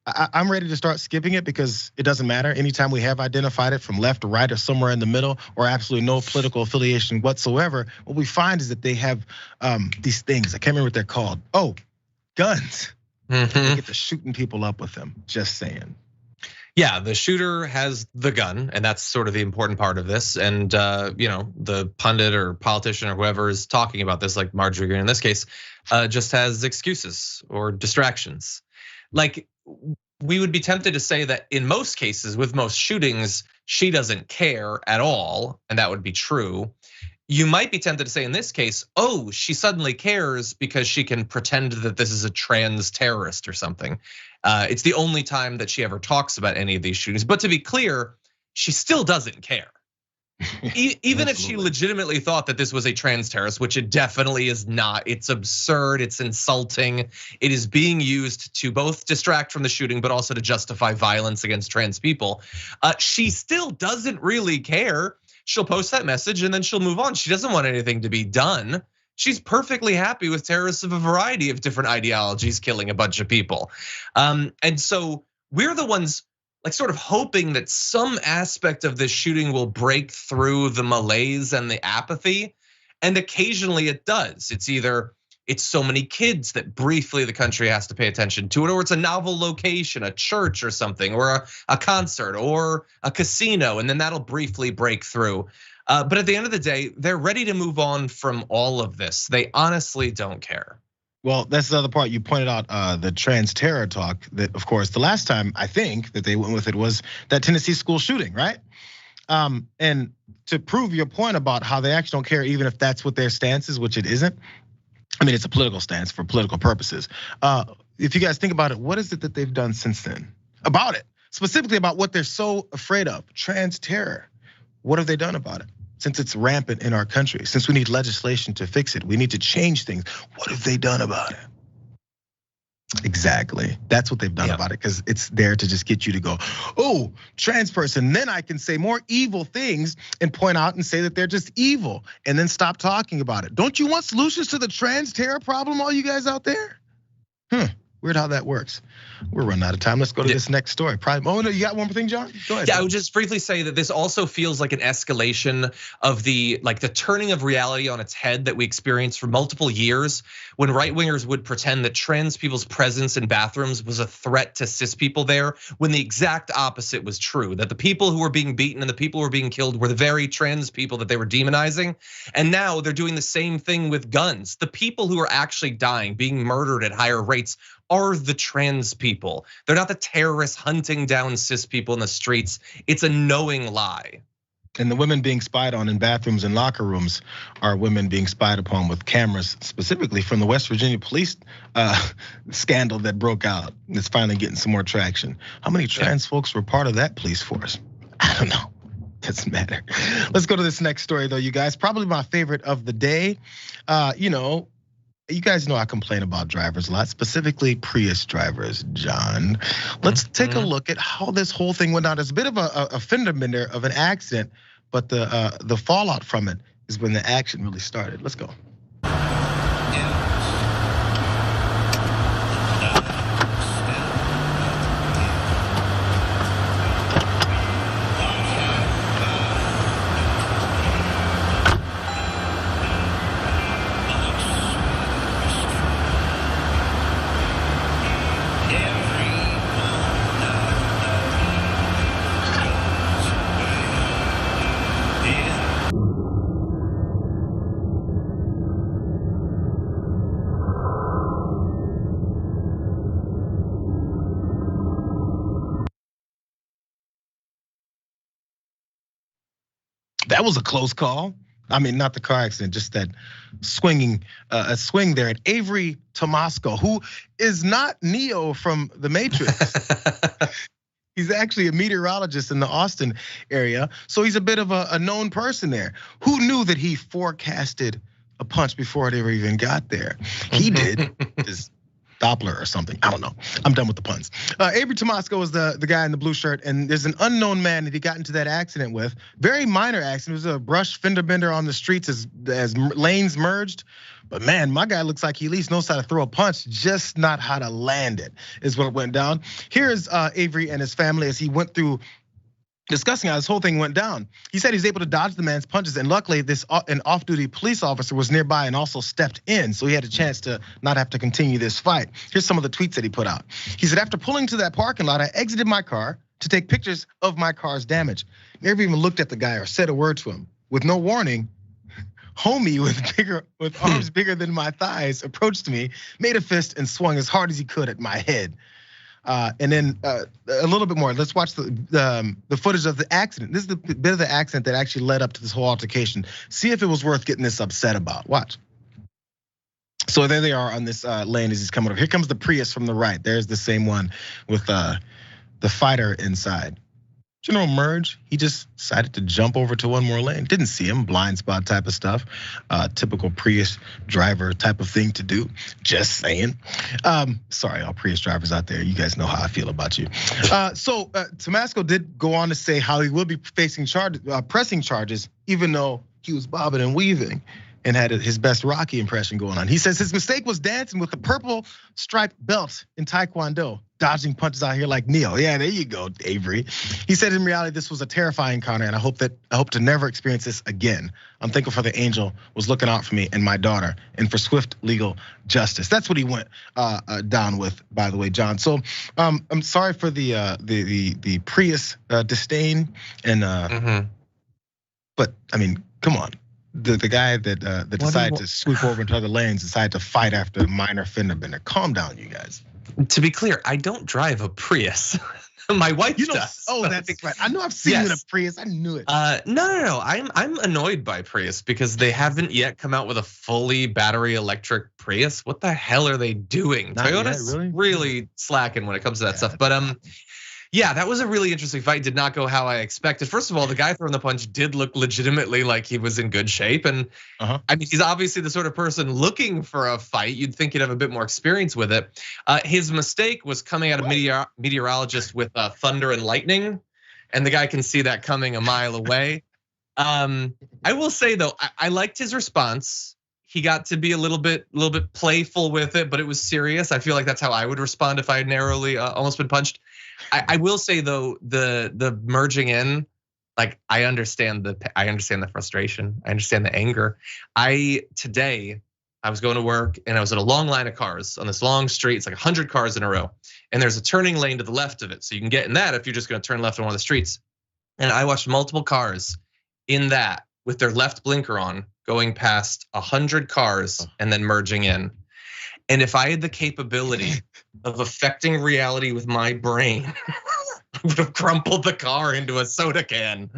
I'm ready to start skipping it because it doesn't matter. Anytime we have identified it from left to right or somewhere in the middle or absolutely no political affiliation whatsoever, what we find is that they have these things. I can't remember what they're called. Oh, guns. They get to shooting people up with them, just saying. Yeah, the shooter has the gun, and that's sort of the important part of this. And the pundit or politician or whoever is talking about this, like Marjorie Greene in this case, just has excuses or distractions. Like, we would be tempted to say that in most cases, with most shootings, she doesn't care at all, and that would be true. You might be tempted to say in this case, oh, she suddenly cares because she can pretend that this is a trans terrorist or something. It's the only time that she ever talks about any of these shootings. But to be clear, she still doesn't care. Even if she legitimately thought that this was a trans terrorist, which it definitely is not. It's absurd, it's insulting. It is being used to both distract from the shooting, but also to justify violence against trans people. She still doesn't really care. She'll post that message and then she'll move on. She doesn't want anything to be done. She's perfectly happy with terrorists of a variety of different ideologies killing a bunch of people. And so we're the ones like sort of hoping that some aspect of this shooting will break through the malaise and the apathy. And occasionally it does. It's either it's so many kids that briefly the country has to pay attention to it, or it's a novel location, a church or something, or a concert or a casino, and then that'll briefly break through. But at the end of the day, they're ready to move on from all of this. They honestly don't care. Well, that's the other part you pointed out, the trans terror talk. That, of course, the last time I think that they went with it was that Tennessee school shooting, right? And to prove your point about how they actually don't care, even if that's what their stance is, which it isn't. I mean, it's a political stance for political purposes. If you guys think about it, what is it that they've done since then about it? Specifically about what they're so afraid of, trans terror. What have they done about it? Since it's rampant in our country, since we need legislation to fix it, we need to change things. What have they done about it? Exactly, that's what they've done about it, because it's there to just get you to go, oh, trans person. Then I can say more evil things and point out and say that they're just evil and then stop talking about it. Don't you want solutions to the trans terror problem, all you guys out there? Weird how that works. We're running out of time. Let's go to this next story. Oh no, you got one more thing, John? Go ahead. Yeah, I would just briefly say that this also feels like an escalation of the turning of reality on its head that we experienced for multiple years, when right-wingers would pretend that trans people's presence in bathrooms was a threat to cis people there, when the exact opposite was true, that the people who were being beaten and the people who were being killed were the very trans people that they were demonizing. And now they're doing the same thing with guns. The people who are actually dying, being murdered at higher rates, are the trans people. They're not the terrorists hunting down cis people in the streets. It's a knowing lie. And the women being spied on in bathrooms and locker rooms are women being spied upon with cameras, specifically from the West Virginia police scandal that broke out. It's finally getting some more traction. How many trans folks were part of that police force? I don't know. Doesn't matter. Let's go to this next story though, you guys. Probably my favorite of the day. You guys know I complain about drivers a lot, specifically Prius drivers, John. Let's take a look at how this whole thing went down. It's a bit of a fender bender of an accident, but the fallout from it is when the action really started. Let's go. That was a close call. I mean, not the car accident, just that a swing there at Avery Tomasco, who is not Neo from The Matrix. He's actually a meteorologist in the Austin area. So he's a bit of a known person there. Who knew that he forecasted a punch before it ever even got there? He did. His Doppler or something. I don't know. I'm done with the puns. Avery Tomasco is the guy in the blue shirt, and there's an unknown man that he got into that accident with. Very minor accident. It was a brush fender bender on the streets as lanes merged. But man, my guy looks like he at least knows how to throw a punch, just not how to land it, is what went down. Here's Avery and his family as he went through discussing how this whole thing went down. He said he's able to dodge the man's punches, and luckily an off-duty police officer was nearby and also stepped in, so he had a chance to not have to continue this fight. Here's some of the tweets that he put out. He said, after pulling to that parking lot, I exited my car to take pictures of my car's damage. Never even looked at the guy or said a word to him. With no warning, homie with arms bigger than my thighs approached me, made a fist, and swung as hard as he could at my head. And then a little bit more. Let's watch the footage of the accident. This is the bit of the accident that actually led up to this whole altercation. See if it was worth getting this upset about. Watch. So there they are on this lane as he's coming over. Here comes the Prius from the right. There's the same one with the fighter inside. General Merge, he just decided to jump over to one more lane. Didn't see him, blind spot type of stuff. Typical Prius driver type of thing to do, just saying. Sorry, all Prius drivers out there, you guys know how I feel about you. So Tomasco did go on to say how he will be facing pressing charges, even though he was bobbing and weaving and had his best Rocky impression going on. He says his mistake was dancing with the purple striped belt in Taekwondo, dodging punches out here like Neo. Yeah, there you go, Avery. He said in reality, this was a terrifying encounter, and I hope to never experience this again. I'm thankful for the angel was looking out for me and my daughter, and for swift legal justice. That's what he went down with, by the way, John. So I'm sorry for the Prius disdain, and but I mean, come on. The guy that decided to swoop over into other lanes decided to fight after a minor fender bender. Calm down, you guys. To be clear, I don't drive a Prius. My wife does. Oh, that's right. I know I've seen you in a Prius. I knew it. No. I'm annoyed by Prius because they haven't yet come out with a fully battery electric Prius. What the hell are they doing? Toyota's really slacking when it comes to that stuff. But yeah, that was a really interesting fight. Did not go how I expected. First of all, the guy throwing the punch did look legitimately like he was in good shape. And I mean, he's obviously the sort of person looking for a fight. You'd think he'd have a bit more experience with it. His mistake was coming out of meteorologist with thunder and lightning. And the guy can see that coming a mile away. I will say though, I liked his response. He got to be a little bit playful with it, but it was serious. I feel like that's how I would respond if I had narrowly almost been punched. I will say though, the merging in, like I understand the frustration, I understand the anger. Today I was going to work and I was at a long line of cars on this long street. It's like 100 cars in a row, and there's a turning lane to the left of it, so you can get in that if you're just going to turn left on one of the streets. And I watched multiple cars in that with their left blinker on, going past 100 cars and then merging in. And if I had the capability of affecting reality with my brain, I would have crumpled the car into a soda can.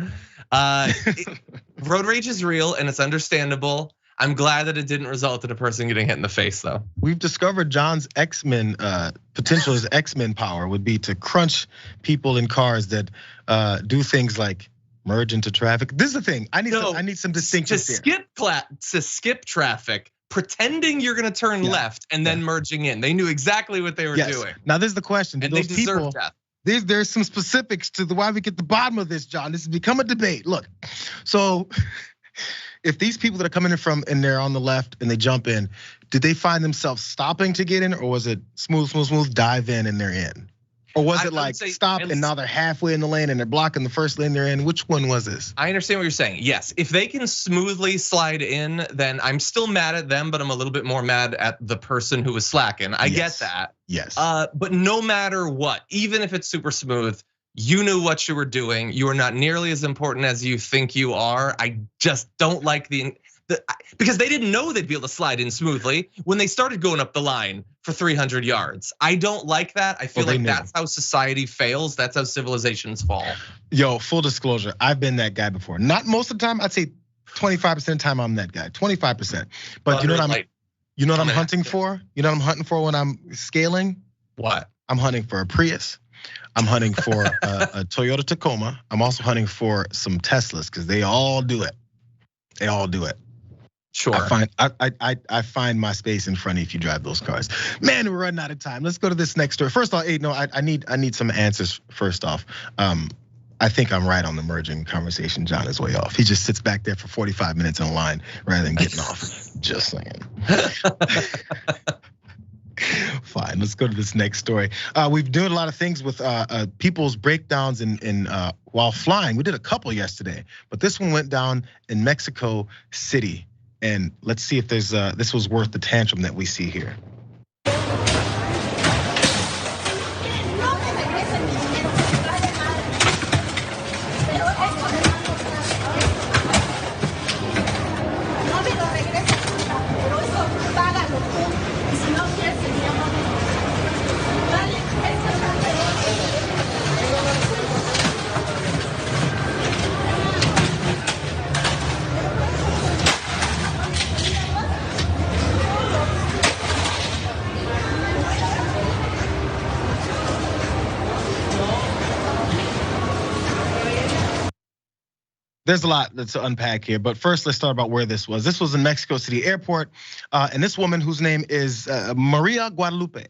Road rage is real and it's understandable. I'm glad that it didn't result in a person getting hit in the face though. We've discovered John's X-Men potential, his X-Men power would be to crunch people in cars that do things like merge into traffic. This is the thing, I need some distinctions here. To skip traffic, pretending you're gonna turn left and then merging in. They knew exactly what they were doing. Now there's the question, and they deserve that. There's some specifics to why we get the bottom of this, John. This has become a debate. Look, so if these people that are coming in from and they're on the left and they jump in, did they find themselves stopping to get in, or was it smooth, dive in and they're in? Or was it like stop and now they're halfway in the lane and they're blocking the first lane they're in? Which one was this? I understand what you're saying. Yes, if they can smoothly slide in, then I'm still mad at them, but I'm a little bit more mad at the person who was slacking. I get that. Yes. But no matter what, even if it's super smooth, you knew what you were doing. You are not nearly as important as you think you are. I just don't like because they didn't know they'd be able to slide in smoothly when they started going up the line for 300 yards. I don't like that. I feel like that's how society fails. That's how civilizations fall. Yo, full disclosure, I've been that guy before. Not most of the time. I'd say 25% of the time I'm that guy. 25%. But you know what I'm hunting for? You know what I'm hunting for when I'm scaling? What? I'm hunting for a Prius. I'm hunting for a Toyota Tacoma. I'm also hunting for some Teslas because they all do it. They all do it. Sure. I find my space in front if you drive those cars. Man, we're running out of time. Let's go to this next story. First off, I need some answers. First off, I think I'm right on the merging conversation. John is way off. He just sits back there for 45 minutes in line rather than getting off. Just saying. Fine, let's go to this next story. We've doing a lot of things with people's breakdowns in while flying. We did a couple yesterday, but this one went down in Mexico City. And let's see if there's this was worth the tantrum that we see here. There's a lot to unpack here, but first let's start about where this was. This was in Mexico City Airport, and this woman whose name is Maria Guadalupe,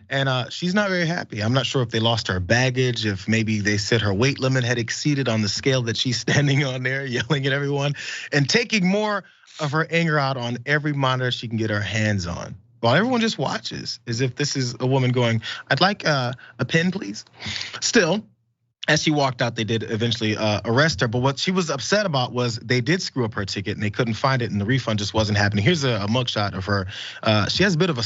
and she's not very happy. I'm not sure if they lost her baggage, if maybe they said her weight limit had exceeded on the scale that she's standing on there, yelling at everyone, and taking more of her anger out on every monitor she can get her hands on. While everyone just watches, as if this is a woman going, "I'd like a pen, please." Still, as she walked out, they did eventually arrest her. But what she was upset about was they did screw up her ticket and they couldn't find it, and the refund just wasn't happening. Here's a mugshot of her. She has a bit of a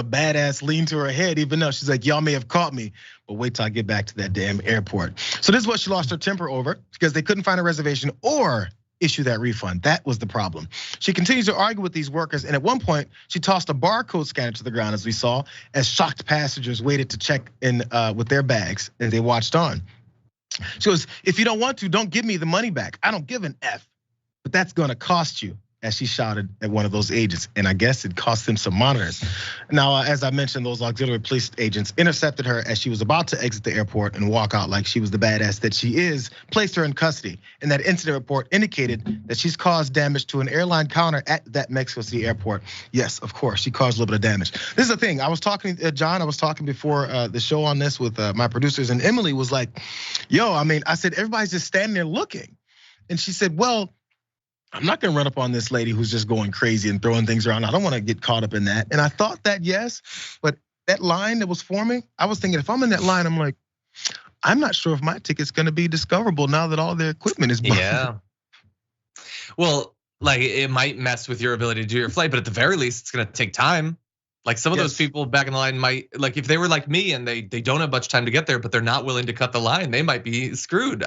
badass lean to her head, even though she's like, "Y'all may have caught me, but wait till I get back to that damn airport." So this is what she lost her temper over, because they couldn't find a reservation or issue that refund. That was the problem. She continues to argue with these workers, and at one point, she tossed a barcode scanner to the ground, as we saw, as shocked passengers waited to check in with their bags, and they watched on. She goes, "If you don't want to, don't give me the money back. I don't give an F, but that's gonna cost you," as she shouted at one of those agents, and I guess it cost them some monitors. Now, as I mentioned, those auxiliary police agents intercepted her as she was about to exit the airport and walk out like she was the badass that she is, placed her in custody. And that incident report indicated that she's caused damage to an airline counter at that Mexico City airport. Yes, of course, she caused a little bit of damage. This is the thing, I was talking, John, I was talking before the show on this with my producers, and Emily was like, "Yo, I said, everybody's just standing there looking." And she said, "Well, I'm not gonna run up on this lady who's just going crazy and throwing things around. I don't wanna get caught up in that." And I thought that, yes, but that line that was forming, I was thinking, if I'm in that line, I'm like, I'm not sure if my ticket's gonna be discoverable now that all their equipment is broken. Yeah. Well, like it might mess with your ability to do your flight, but at the very least, it's gonna take time. Like some of those people back in the line might, like if they were like me and they don't have much time to get there, but they're not willing to cut the line, they might be screwed.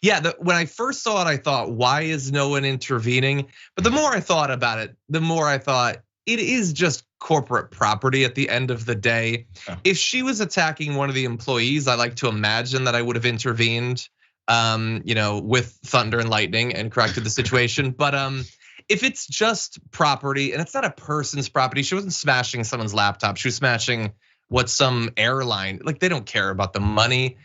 Yeah, when I first saw it, I thought, why is no one intervening? But the more I thought about it, the more I thought it is just corporate property at the end of the day. If she was attacking one of the employees, I like to imagine that I would have intervened, with thunder and lightning and corrected the situation. But if it's just property and it's not a person's property, she wasn't smashing someone's laptop. She was smashing what some airline, like they don't care about the money.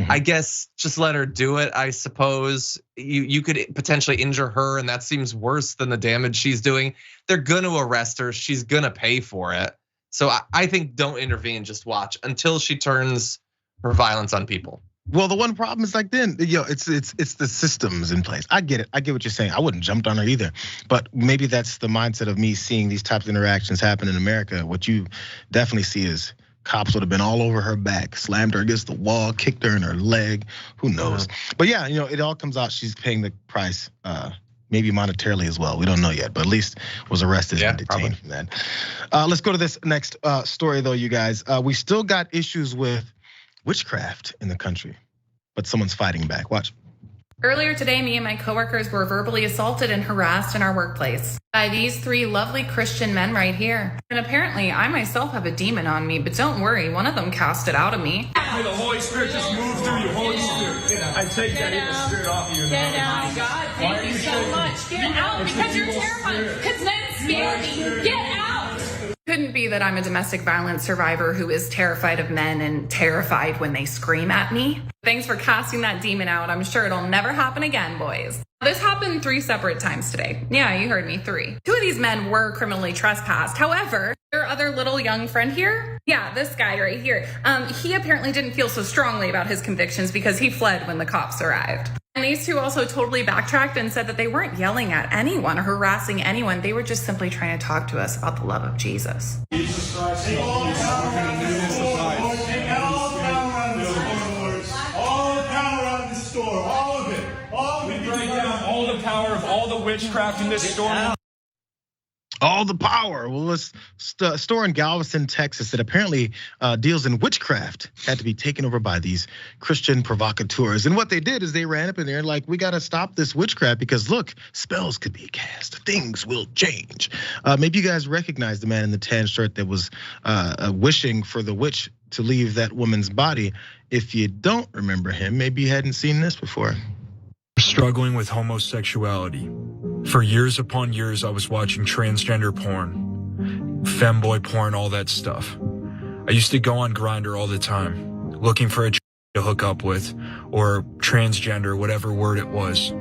I guess just let her do it. I suppose you could potentially injure her, and that seems worse than the damage she's doing. They're gonna arrest her. She's gonna pay for it. So I think don't intervene. Just watch until she turns her violence on people. Well, the one problem is like then, it's the systems in place. I get it. I get what you're saying. I wouldn't jumped on her either, but maybe that's the mindset of me seeing these types of interactions happen in America. What you definitely see is cops would have been all over her back, slammed her against the wall, kicked her in her leg. Who knows? But yeah, it all comes out. She's paying the price, maybe monetarily as well. We don't know yet, but at least was arrested and detained from that. Let's go to this next story, though, you guys. We still got issues with witchcraft in the country, but someone's fighting back. Watch. Earlier today, me and my coworkers were verbally assaulted and harassed in our workplace by these 3 lovely Christian men right here. And apparently, I myself have a demon on me, but don't worry, one of them cast it out of me. May the Holy Spirit just move through you. Holy Spirit, I take that evil spirit off of you. Get out, God, thank you so much. Get out, because you're terrifying. Because men scare me. Get out. Couldn't be that I'm a domestic violence survivor who is terrified of men and terrified when they scream at me. Thanks for casting that demon out. I'm sure it'll never happen again, boys. This happened 3 separate times today. Yeah, you heard me, 3. 2 of these men were criminally trespassed. However, your other little young friend here, yeah, this guy right here, he apparently didn't feel so strongly about his convictions because he fled when the cops arrived. And these 2 also totally backtracked and said that they weren't yelling at anyone or harassing anyone. They were just simply trying to talk to us about the love of Jesus. Jesus Christ, all the power around this store. All the power around this store. All of it. All of it. We break down all the power of all the witchcraft in this store. All the power. Well, this store in Galveston, Texas, that apparently deals in witchcraft had to be taken over by these Christian provocateurs. And what they did is they ran up in there like, we got to stop this witchcraft because look, spells could be cast. Things will change. Maybe you guys recognize the man in the tan shirt that was wishing for the witch to leave that woman's body. If you don't remember him, maybe you hadn't seen this before. Struggling with homosexuality. For years upon years, I was watching transgender porn, femboy porn, all that stuff. I used to go on Grindr all the time, looking for a to hook up with, or transgender, whatever word it was,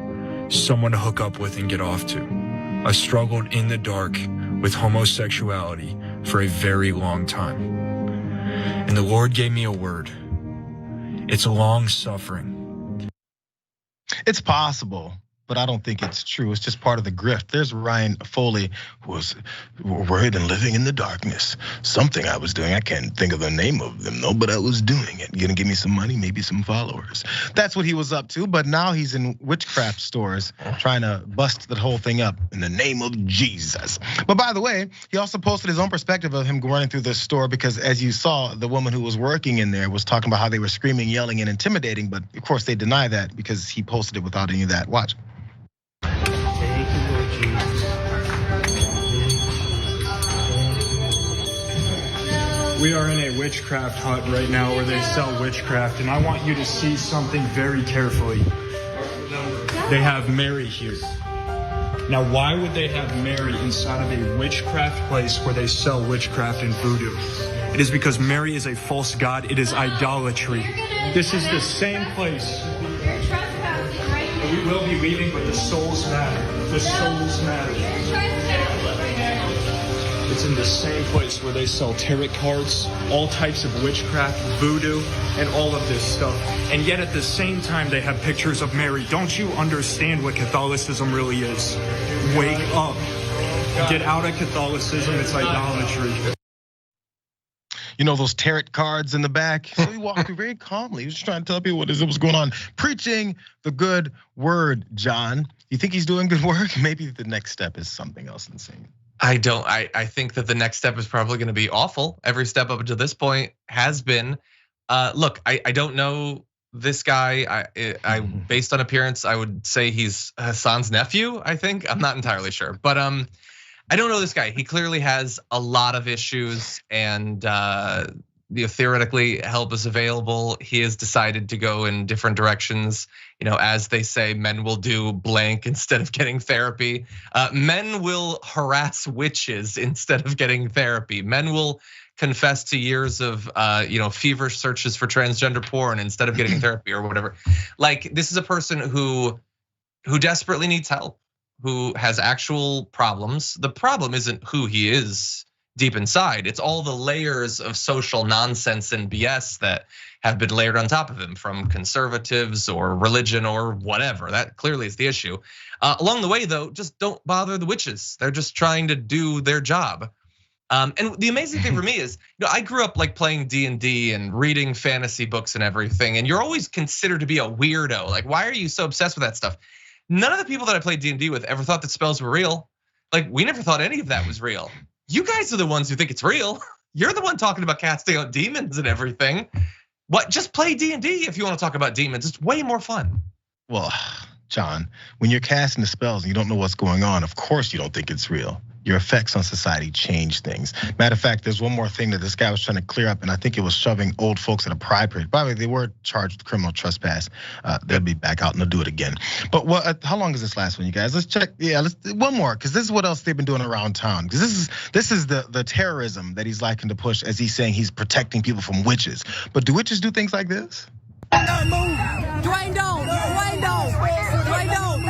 someone to hook up with and get off to. I struggled in the dark with homosexuality for a very long time. And the Lord gave me a word. It's long suffering. It's possible, but I don't think it's true. It's just part of the grift. There's Ryan Foley, who was worried and living in the darkness. Something I was doing, I can't think of the name of them though, but I was doing it. Gonna give me some money, maybe some followers. That's what he was up to, but now he's in witchcraft stores trying to bust the whole thing up in the name of Jesus. But by the way, he also posted his own perspective of him running through this store because as you saw, the woman who was working in there was talking about how they were screaming, yelling, and intimidating, but of course they deny that because he posted it without any of that. Watch. We are in a witchcraft hut right now where they sell witchcraft, and I want you to see something very carefully. They have Mary here. Now, why would they have Mary inside of a witchcraft place where they sell witchcraft and voodoo? It is because Mary is a false god. It is idolatry. This is the same place. We will be leaving, but the souls matter. The souls matter. It's in the same place where they sell tarot cards, all types of witchcraft, voodoo, and all of this stuff. And yet at the same time, they have pictures of Mary. Don't you understand what Catholicism really is? Wake up. Get out of Catholicism. It's idolatry. You know those tarot cards in the back? So he walked through very calmly. He was just trying to tell people what was going on. Preaching the good word, John. You think he's doing good work? Maybe the next step is something else insane. I don't. I think that the next step is probably going to be awful. Every step up until this point has been. Look, I don't know this guy. I based on appearance, I would say he's Hassan's nephew. I think I'm not entirely sure, but I don't know this guy. He clearly has a lot of issues, and theoretically help is available. He has decided to go in different directions. As they say, men will do blank instead of getting therapy. Men will harass witches instead of getting therapy. Men will confess to years of feverish searches for transgender porn instead of getting therapy or whatever. Like, this is a person who desperately needs help, who has actual problems. The problem isn't who he is deep inside. It's all the layers of social nonsense and BS that have been layered on top of him from conservatives or religion or whatever. That clearly is the issue. Along the way though, just don't bother the witches. They're just trying to do their job. And the amazing thing for me is, I grew up like playing D&D and reading fantasy books and everything. And you're always considered to be a weirdo. Like, why are you so obsessed with that stuff? None of the people that I played D&D with ever thought that spells were real. Like, we never thought any of that was real. You guys are the ones who think it's real. You're the one talking about casting out demons and everything. What? Just play D&D if you want to talk about demons. It's way more fun. Well, John, when you're casting the spells and you don't know what's going on, of course you don't think it's real. Your effects on society change things. Matter of fact, there's one more thing that this guy was trying to clear up, and I think it was shoving old folks at a pride parade. By the way, they were charged with criminal trespass. They'll be back out and they'll do it again. But how long is this last one, you guys? Let's check. Yeah, one more, because this is what else they've been doing around town. Because this is the terrorism that he's liking to push, as he's saying he's protecting people from witches. But do witches do things like this? Dwayne, don't. Dwayne, don't. Dwayne, don't.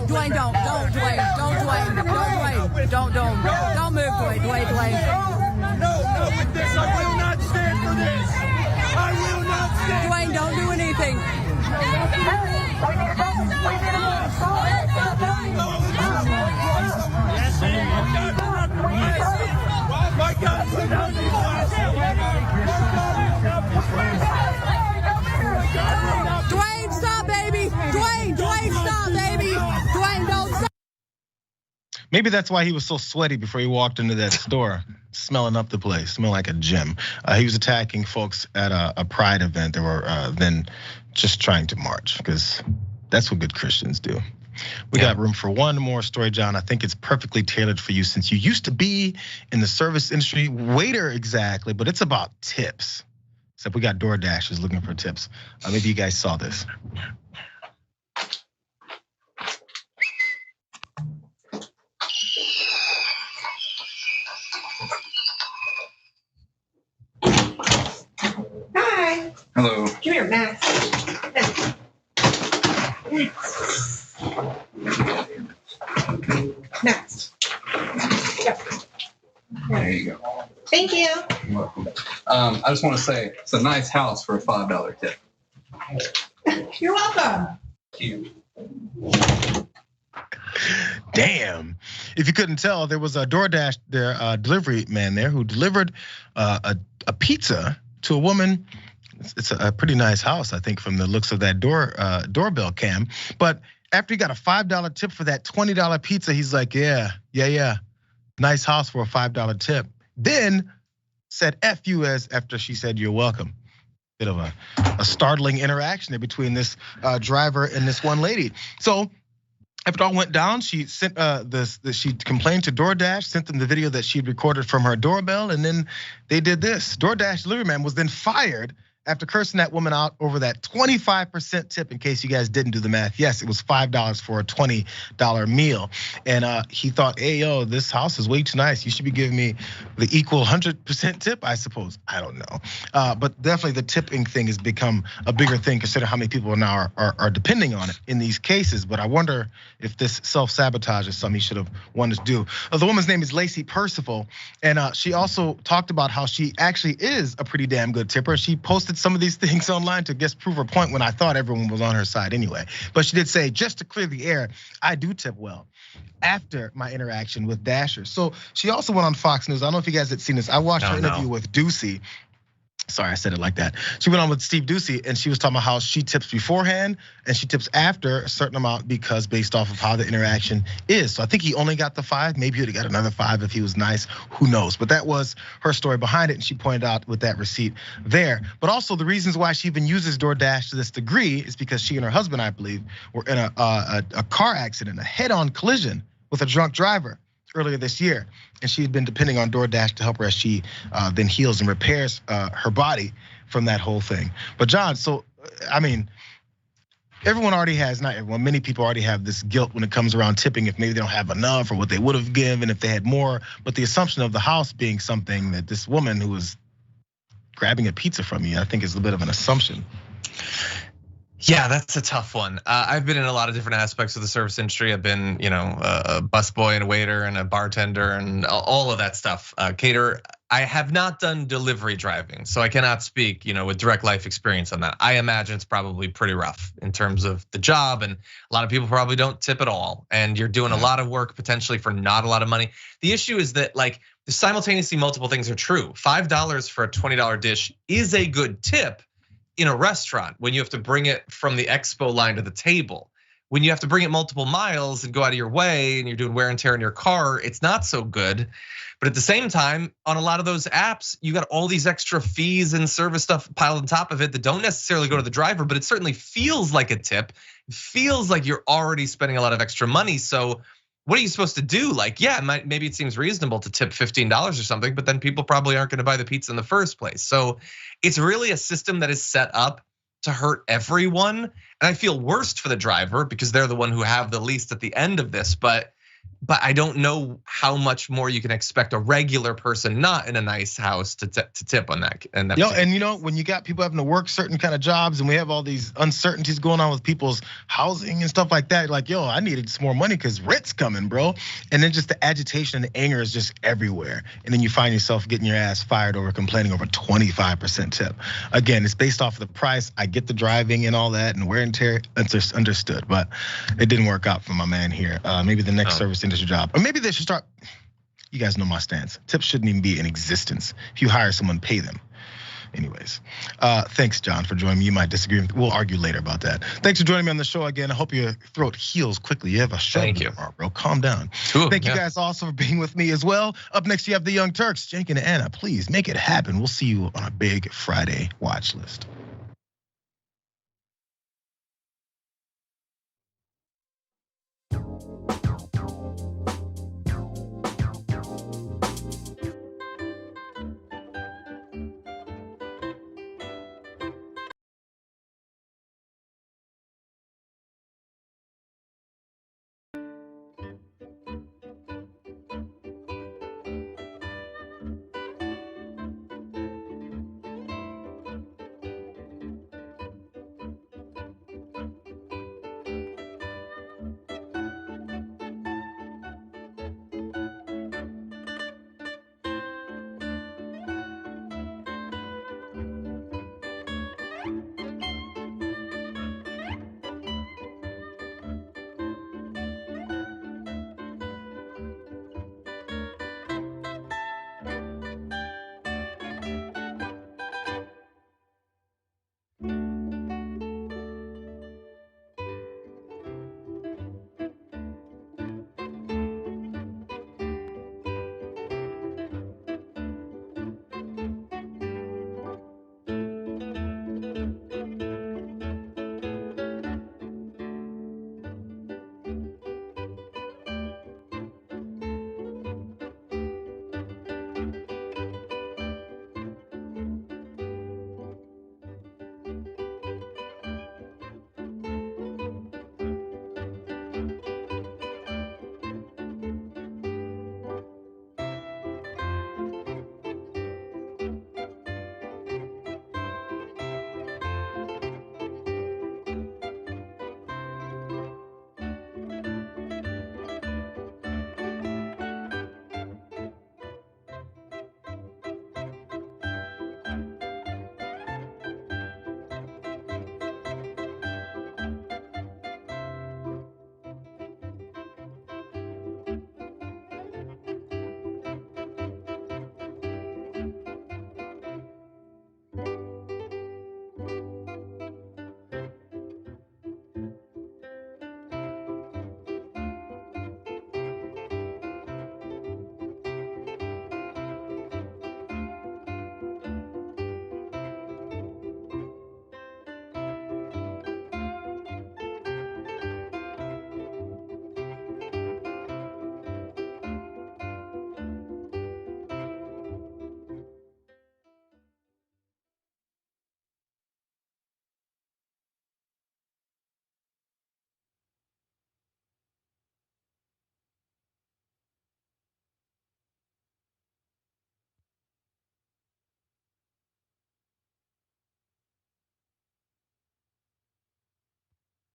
Dwayne, don't. Don't, Dwayne. Don't, Dwayne. Don't, Dwayne. Don't move, Dwayne. Dwayne. No, with this, I will not stand for this. I will not stand. Dwayne, don't do anything. My God, Dwayne, stop, baby. Dwayne, stop, baby. Dwayne, don't stop. Maybe that's why he was so sweaty before he walked into that store, smelling up the place, smelling like a gym. He was attacking folks at a pride event that were then just trying to march, because that's what good Christians do. We got room for one more story, John. I think it's perfectly tailored for you, since you used to be in the service industry, waiter exactly, but it's about tips. Except we got Doordash is looking for tips. Maybe you guys saw this. Hi. Hello. Come here, Max. Max. There you go. Thank you. You're welcome. I just want to say it's a nice house for a $5 tip. You're welcome. Thank you. Damn. If you couldn't tell, there was a Doordash delivery man there who delivered a pizza to a woman. It's a pretty nice house, I think, from the looks of that doorbell cam. But after he got a $5 tip for that $20 pizza, he's like, yeah. Nice house for a $5 tip. Then said F you after she said you're welcome. Bit of a startling interaction there between this driver and this one lady. So after it all went down, she sent she complained to Doordash, sent them the video that she'd recorded from her doorbell, and then they did this. Doordash delivery man was then fired after cursing that woman out over that 25% tip. In case you guys didn't do the math, yes, it was $5 for a $20 meal. And he thought, hey, yo, this house is way too nice. You should be giving me the equal 100% tip, I suppose. I don't know. But definitely the tipping thing has become a bigger thing, considering how many people now are depending on it in these cases. But I wonder if this self-sabotage is something he should have wanted to do. The woman's name is Lacey Percival. And she also talked about how she actually is a pretty damn good tipper. She posted some of these things online to just prove her point when I thought everyone was on her side anyway. But she did say, just to clear the air, I do tip well after my interaction with Dasher. So she also went on Fox News. I don't know if you guys had seen this. I watched her interview with Ducey. Sorry, I said it like that. She went on with Steve Ducey, and she was talking about how she tips beforehand and she tips after a certain amount, because based off of how the interaction is. So I think he only got the 5. Maybe he'd have got another 5 if he was nice. Who knows? But that was her story behind it, and she pointed out with that receipt there. But also the reasons why she even uses Doordash to this degree is because she and her husband, I believe, were in a car accident, a head-on collision with a drunk driver earlier this year, and she had been depending on Doordash to help her as she then heals and repairs her body from that whole thing. But John, so I mean, everyone already has, not everyone, many people already have this guilt when it comes around tipping, if maybe they don't have enough or what they would have given if they had more. But the assumption of the house being something that this woman who was grabbing a pizza from you, I think is a bit of an assumption. Yeah, that's a tough one. I've been in a lot of different aspects of the service industry. I've been, a busboy and a waiter and a bartender and all of that stuff. Cater. I have not done delivery driving, so I cannot speak, with direct life experience on that. I imagine it's probably pretty rough in terms of the job, and a lot of people probably don't tip at all. And you're doing a lot of work potentially for not a lot of money. The issue is that simultaneously multiple things are true. $5 for a $20 dish is a good tip in a restaurant when you have to bring it from the expo line to the table. when you have to bring it multiple miles and go out of your way and you're doing wear and tear in your car, it's not so good. But at the same time, on a lot of those apps, you got all these extra fees and service stuff piled on top of it that don't necessarily go to the driver, but it certainly feels like a tip. It feels like you're already spending a lot of extra money. So what are you supposed to do? Like, yeah, maybe it seems reasonable to tip $15 or something, but then people probably aren't gonna buy the pizza in the first place. So it's really a system that is set up to hurt everyone. And I feel worst for the driver because they're the one who have the least at the end of this, but I don't know how much more you can expect a regular person not in a nice house to tip on that. And when you got people having to work certain kind of jobs and we have all these uncertainties going on with people's housing and stuff like that, like, I needed some more money because rent's coming, bro. And then just the agitation and the anger is just everywhere. And then you find yourself getting your ass fired over complaining over 25% tip. Again, it's based off of the price. I get the driving and all that and wear and tear, it's understood, but it didn't work out for my man here. Maybe the next service industry job, or maybe they should start. You guys know my stance. Tips shouldn't even be in existence. If you hire someone, pay them. Anyways, thanks, John, for joining me. You might disagree. We'll argue later about that. Thanks for joining me on the show again. I hope your throat heals quickly. You have a show tomorrow, bro. Calm down. Thank you guys also for being with me as well. Up next, you have the Young Turks, Jake and Anna. Please make it happen. We'll see you on a big Friday watch list.